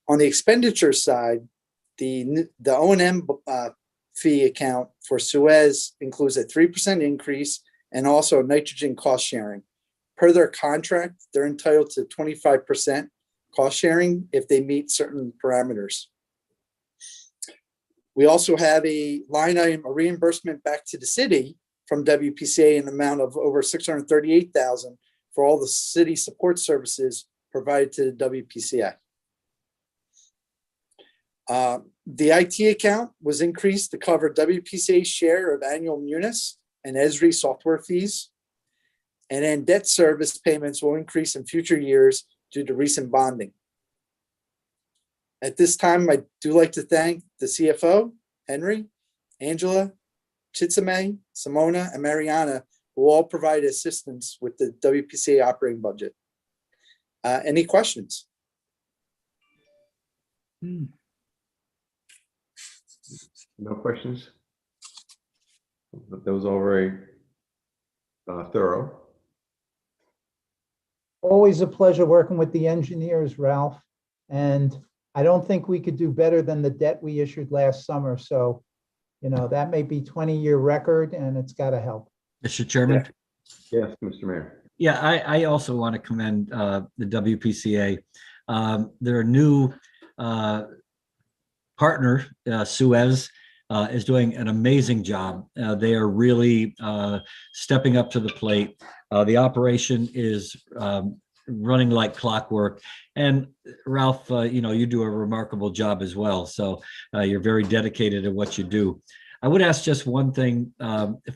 On the expenditure side, the O&M fee account for Suez includes a 3% increase and also nitrogen cost sharing. Per their contract, they're entitled to 25% cost sharing if they meet certain parameters. We also have a line item, a reimbursement back to the city from WPCA in the amount of over $638,000 for all the city support services provided to the WPCA. The IT account was increased to cover WPCA's share of annual Munis and Esri software fees. And then debt service payments will increase in future years due to recent bonding. At this time, I do like to thank the CFO, Henry, Angela, Chitsame, Simona, and Mariana, who all provide assistance with the WPCA operating budget. Any questions? No questions? That was all very thorough. Always a pleasure working with the engineers, Ralph. And I don't think we could do better than the debt we issued last summer. So, you know, that may be 20-year record and it's got to help. Mr. Chairman? Yes, Mr. Mayor. Yeah, I also want to commend the WPCA. Their new partner, Suez, is doing an amazing job. They are really stepping up to the plate. The operation is running like clockwork. And Ralph, you know, you do a remarkable job as well. So you're very dedicated to what you do. I would ask just one thing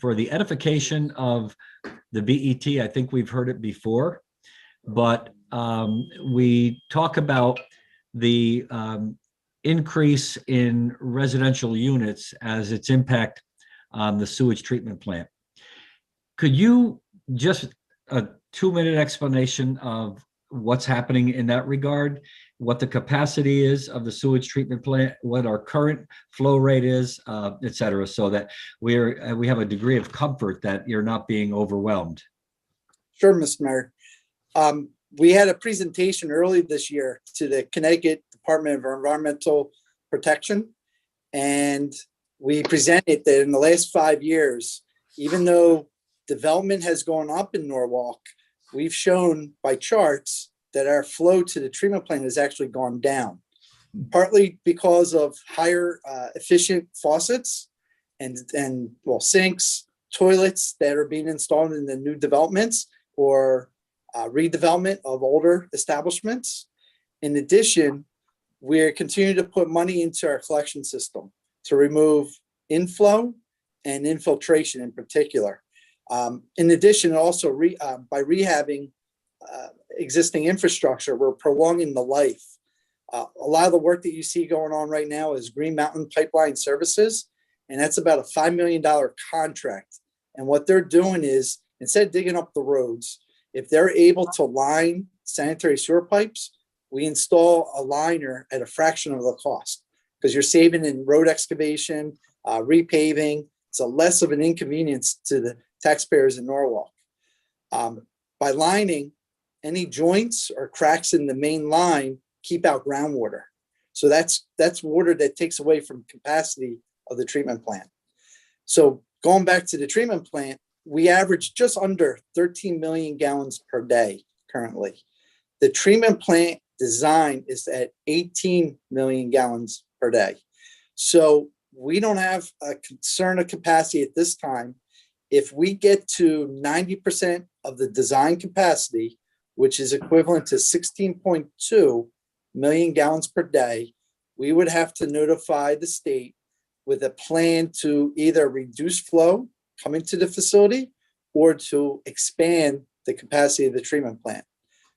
for the edification of the BET. I think we've heard it before, but we talk about the increase in residential units as its impact on the sewage treatment plant. Could you just a 2-minute explanation of what's happening in that regard, what the capacity is of the sewage treatment plant, what our current flow rate is, et cetera, so that we have a degree of comfort that you're not being overwhelmed? Sure, Mr. Mayor. We had a presentation early this year to the Connecticut Department of Environmental Protection, and we presented that in the last 5 years, even though development has gone up in Norwalk, we've shown by charts that our flow to the treatment plant has actually gone down, partly because of higher efficient faucets and well, sinks, toilets that are being installed in the new developments, or redevelopment of older establishments. In addition, we're continuing to put money into our collection system to remove inflow and infiltration in particular. In addition, also by rehabbing existing infrastructure, we're prolonging the life. A lot of the work that you see going on right now is Green Mountain Pipeline Services, and that's about a $5 million contract. And what they're doing is, instead of digging up the roads, if they're able to line sanitary sewer pipes, we install a liner at a fraction of the cost because you're saving in road excavation, repaving. It's a less of an inconvenience to the taxpayers in Norwalk. By lining, any joints or cracks in the main line keep out groundwater. So that's water that takes away from capacity of the treatment plant. So going back to the treatment plant, we average just under 13 million gallons per day currently. The treatment plant design is at 18 million gallons per day. So we don't have a concern of capacity at this time. If we get to 90% of the design capacity, which is equivalent to 16.2 million gallons per day, we would have to notify the state with a plan to either reduce flow coming to the facility or to expand the capacity of the treatment plant.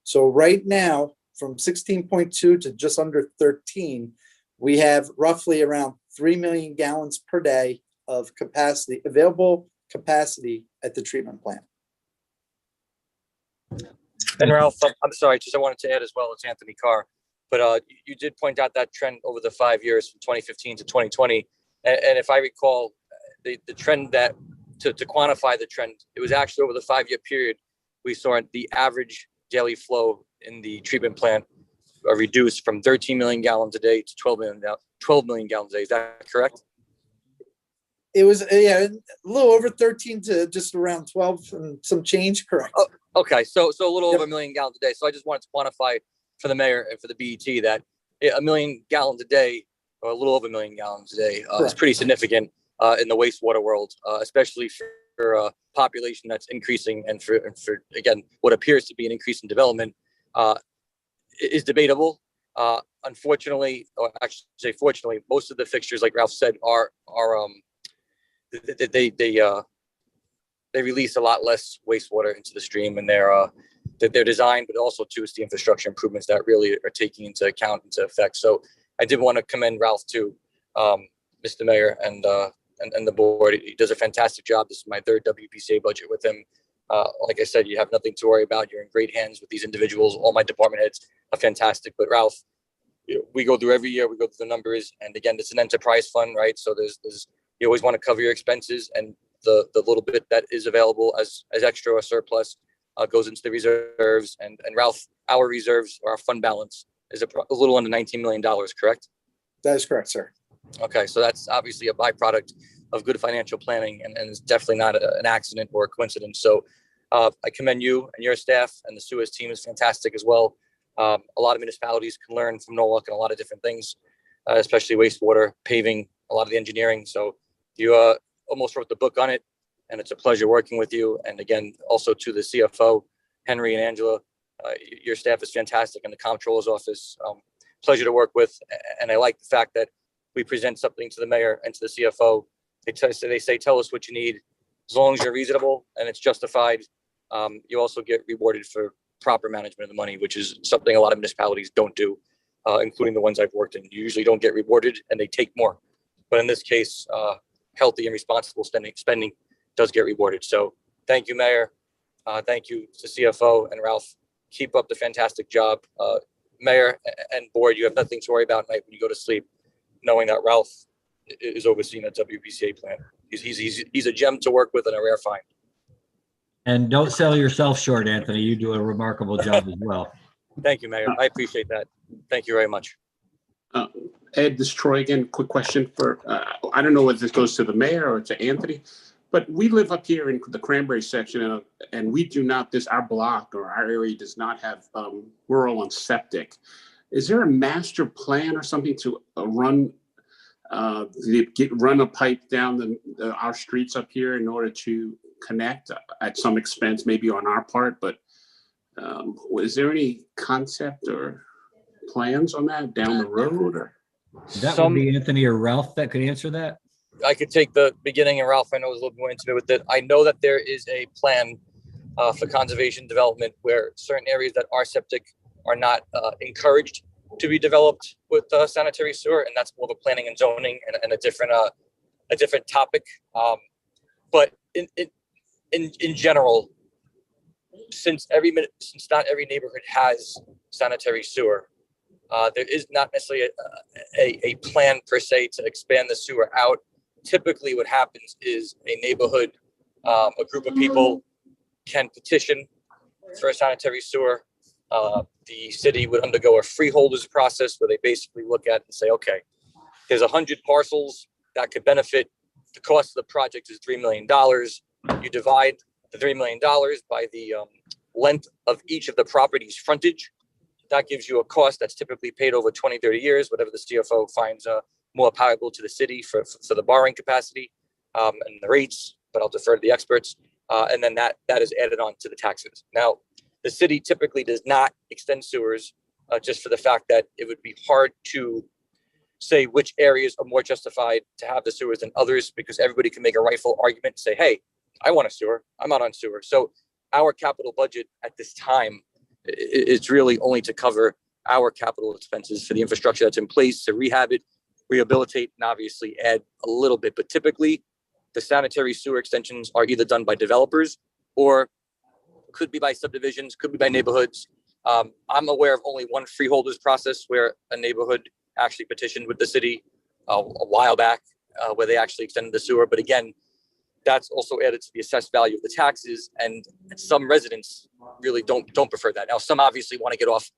So right now, from 16.2 to just under 13, we have roughly around 3 million gallons per day of capacity, available capacity at the treatment plant. And Ralph, I'm sorry, I wanted to add as well, it's Anthony Carr, but you did point out that trend over the 5 years from 2015 to 2020. And if I recall, the trend that, to quantify the trend, it was actually over the 5-year period, we saw the average daily flow in the treatment plant reduced from 13 million gallons a day to 12 million gallons a day. Is that correct? It was a little over 13 to just around 12 and some change, correct? Oh, okay, so a little over 1 million gallons a day. So I just wanted to quantify for the mayor and for the BET that 1 million gallons a day, or a little over 1 million gallons a day, is pretty significant in the wastewater world, especially for a population that's increasing and for again what appears to be an increase in development is debatable. Unfortunately, or actually say fortunately, most of the fixtures, like Ralph said, are they release a lot less wastewater into the stream, and they're designed, but also too is the infrastructure improvements that really are taking into account into effect. So I did want to commend Ralph too, Mr. Mayor, and the board. He does a fantastic job. This is my third WPCA budget with him. Like I said, you have nothing to worry about. You're in great hands with these individuals. All my department heads are fantastic. But Ralph, we go through every year, we go through the numbers. And again, it's an enterprise fund, right? So there's you always want to cover your expenses, and the little bit that is available as extra or surplus goes into the reserves. And Ralph, our reserves or our fund balance is a little under $19 million, correct? That is correct, sir. Okay, so that's obviously a byproduct of good financial planning, and it's definitely not an accident or a coincidence. So I commend you and your staff, and the Suez team is fantastic as well. A lot of municipalities can learn from Norwalk and a lot of different things, especially wastewater, paving, a lot of the engineering. So you almost wrote the book on it, and it's a pleasure working with you. And again, also to the CFO, Henry and Angela, your staff is fantastic, and the comptroller's office, pleasure to work with. And I like the fact that we present something to the mayor and to the CFO. They say, tell us what you need. As long as you're reasonable and it's justified, you also get rewarded for proper management of the money, which is something a lot of municipalities don't do, including the ones I've worked in. You usually don't get rewarded, and they take more. But in this case, healthy and responsible spending does get rewarded. So thank you, Mayor. Thank you to CFO and Ralph. Keep up the fantastic job. Mayor and board, you have nothing to worry about at night when you go to sleep, knowing that Ralph is overseeing that WPCA plan. He's a gem to work with and a rare find. And don't sell yourself short, Anthony. You do a remarkable job as well. Thank you, Mayor. I appreciate that. Thank you very much. Ed, this is Troy again. Quick question for, I don't know whether this goes to the mayor or to Anthony, but we live up here in the Cranberry section, and we do not, our block or our area does not have rural and septic. Is there a master plan or something to run a pipe down our streets up here in order to connect at some expense, maybe on our part, but Was there any concept or plans on that down the road? Or That would be Anthony or Ralph that could answer that. I could take the beginning, and Ralph, I know, is a little more intimate with it. I know that there is a plan for conservation development where certain areas that are septic are not encouraged to be developed with sanitary sewer, and that's more of a planning and zoning and a different topic. But in general, since not every neighborhood has sanitary sewer, there is not necessarily a plan per se to expand the sewer out. Typically what happens is a neighborhood, a group of people can petition for a sanitary sewer. The city would undergo a freeholders process where they basically look at and say, okay, there's 100 parcels that could benefit. The cost of the project is $3 million. You divide the $3 million by the length of each of the property's frontage. That gives you a cost that's typically paid over 20, 30 years, whatever the CFO finds more palatable to the city for the borrowing capacity and the rates, but I'll defer to the experts. And then that is added on to the taxes. Now, the city typically does not extend sewers just for the fact that it would be hard to say which areas are more justified to have the sewers than others, because everybody can make a rightful argument and say, hey, I want a sewer, I'm not on sewer. So our capital budget at this time is really only to cover our capital expenses for the infrastructure that's in place, to rehab it, rehabilitate, and obviously add a little bit. But typically, the sanitary sewer extensions are either done by developers or could be by subdivisions, could be by neighborhoods. I'm aware of only one freeholders process where a neighborhood actually petitioned with the city a while back, where they actually extended the sewer. But again, that's also added to the assessed value of the taxes, and some residents really don't prefer that. Now, some obviously want to get off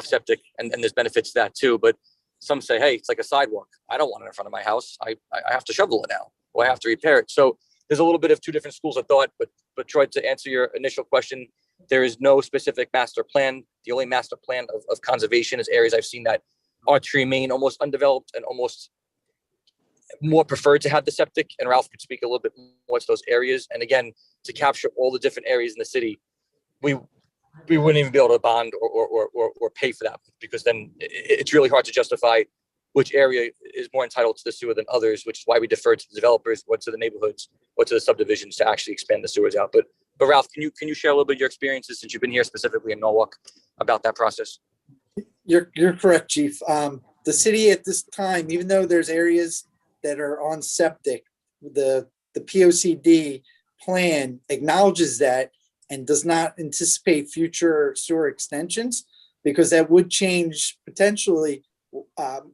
septic, and there's benefits to that too. But some say, hey, it's like a sidewalk. I don't want it in front of my house. I have to shovel it now, or I have to repair it. So there's a little bit of two different schools of thought. But Troy, to answer your initial question, there is no specific master plan. The only master plan of conservation is areas I've seen that are to remain almost undeveloped and almost more preferred to have the septic. And Ralph could speak a little bit more to those areas. And again, to capture all the different areas in the city, we wouldn't even be able to bond or pay for that, because then it's really hard to justify which area is more entitled to the sewer than others, which is why we defer to the developers, or to the neighborhoods, or to the subdivisions to actually expand the sewers out. But Ralph, can you share a little bit of your experiences since you've been here specifically in Norwalk about that process? You're correct, Chief. The city at this time, even though there's areas that are on septic, the POCD plan acknowledges that and does not anticipate future sewer extensions, because that would change potentially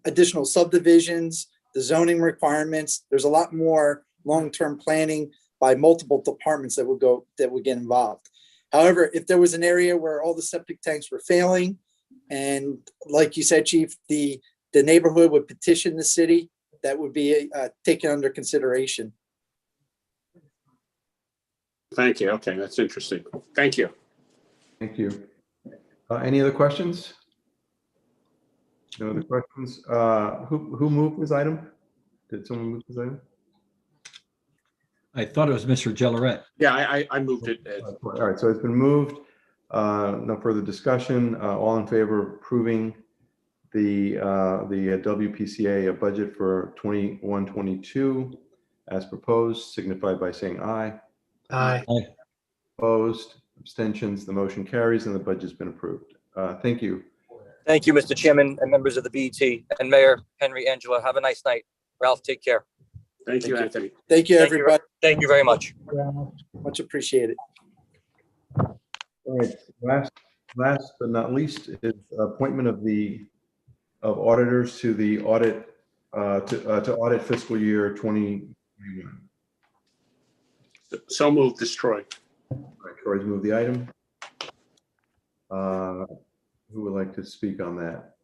additional subdivisions, the zoning requirements. There's a lot more long-term planning by multiple departments that would get involved. However, if there was an area where all the septic tanks were failing, and like you said, Chief, the neighborhood would petition the city, that would be taken under consideration. Thank you. Okay, that's interesting. Thank you. Thank you. Any other questions? No other questions. Who moved this item? Did someone move this item? I thought it was Mr. Jelleret. Yeah, I moved it. All right, so it's been moved. No further discussion. All in favor of approving the WPCA budget for 21-22 as proposed, signify by saying aye. Aye. Opposed, abstentions, the motion carries and the budget's been approved. Thank you. Thank you, Mr. Chairman and members of the BET, and Mayor Henry, Angela. Have a nice night. Ralph, take care. Thank you, Anthony. Thank you, everybody. Thank you very much. Much appreciated. All right, last but not least is appointment of auditors to the audit to audit fiscal year 2021. So moved, destroy. All right, Troy's moved the item. Who would like to speak on that?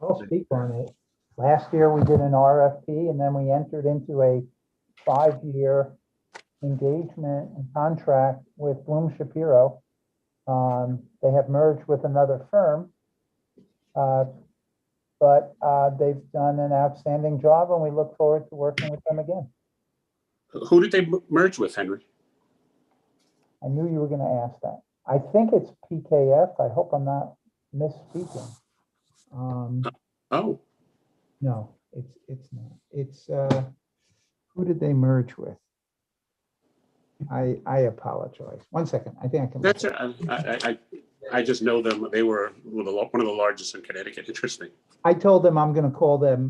I'll speak on it. Last year, we did an RFP, and then we entered into a 5-year engagement and contract with Bloom Shapiro. They have merged with another firm, but they've done an outstanding job, and we look forward to working with them again. Who did they merge with, Henry? I knew you were going to ask that. I think it's PKF. I hope I'm not misspeaking. Oh, No, it's not. It's, who did they merge with? I apologize. One second. I think I can. that's, I just know them. They were one of the largest in Connecticut. Interesting. I told them I'm gonna call them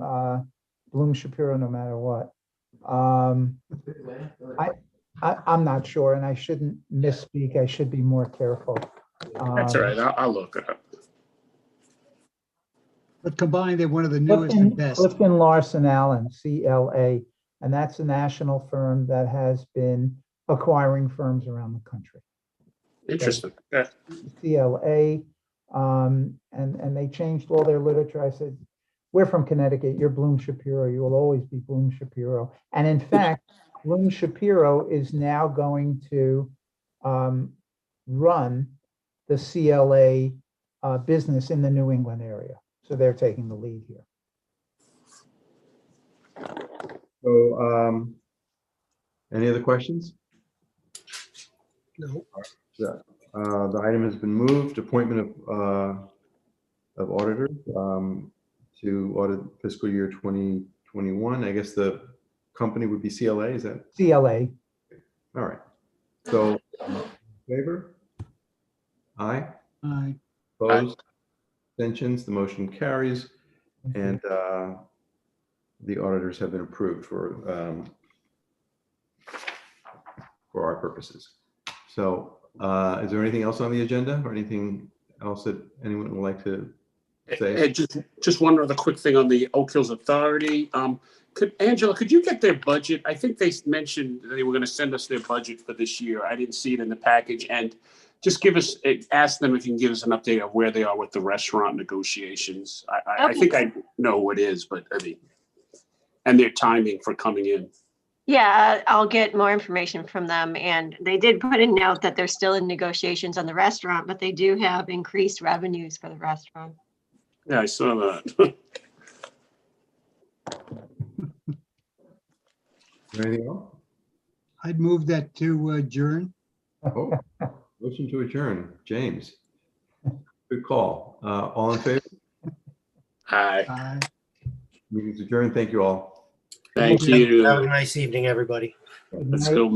Bloom Shapiro no matter what. I'm not sure, and I shouldn't misspeak. I should be more careful. That's all right. I'll look it up. But combined, they're one of the newest and best. Clifton Larson Allen, CLA, and that's a national firm that has been acquiring firms around the country. Interesting. Yeah. CLA, and they changed all their literature. I said, we're from Connecticut, you're Bloom Shapiro, you will always be Bloom Shapiro. And in fact, Bloom Shapiro is now going to run the CLA business in the New England area. So they're taking the lead here. So, any other questions? No. The item has been moved, appointment of auditor to audit fiscal year 2021. I guess the company would be CLA, is that? CLA. All right. So, in favor? Aye. Aye. Opposed? Abstentions? The motion carries, and the auditors have been approved for our purposes. So, is there anything else on the agenda, or anything else that anyone would like to say? Just one other quick thing on the Oak Hills Authority. Angela, could you get their budget? I think they mentioned they were going to send us their budget for this year. I didn't see it in the package. And just ask them if you can give us an update of where they are with the restaurant negotiations. I think I know what it is, but I mean, and their timing for coming in. Yeah, I'll get more information from them. And they did put a note that they're still in negotiations on the restaurant, but they do have increased revenues for the restaurant. Yeah, I saw that. Anything else? I'd move that to adjourn. Oh, motion to adjourn. James. Good call. All in favor? Hi. Aye. Meeting's adjourned. Thank you all. Thank you. Have a nice evening, everybody. Good Let's night. go.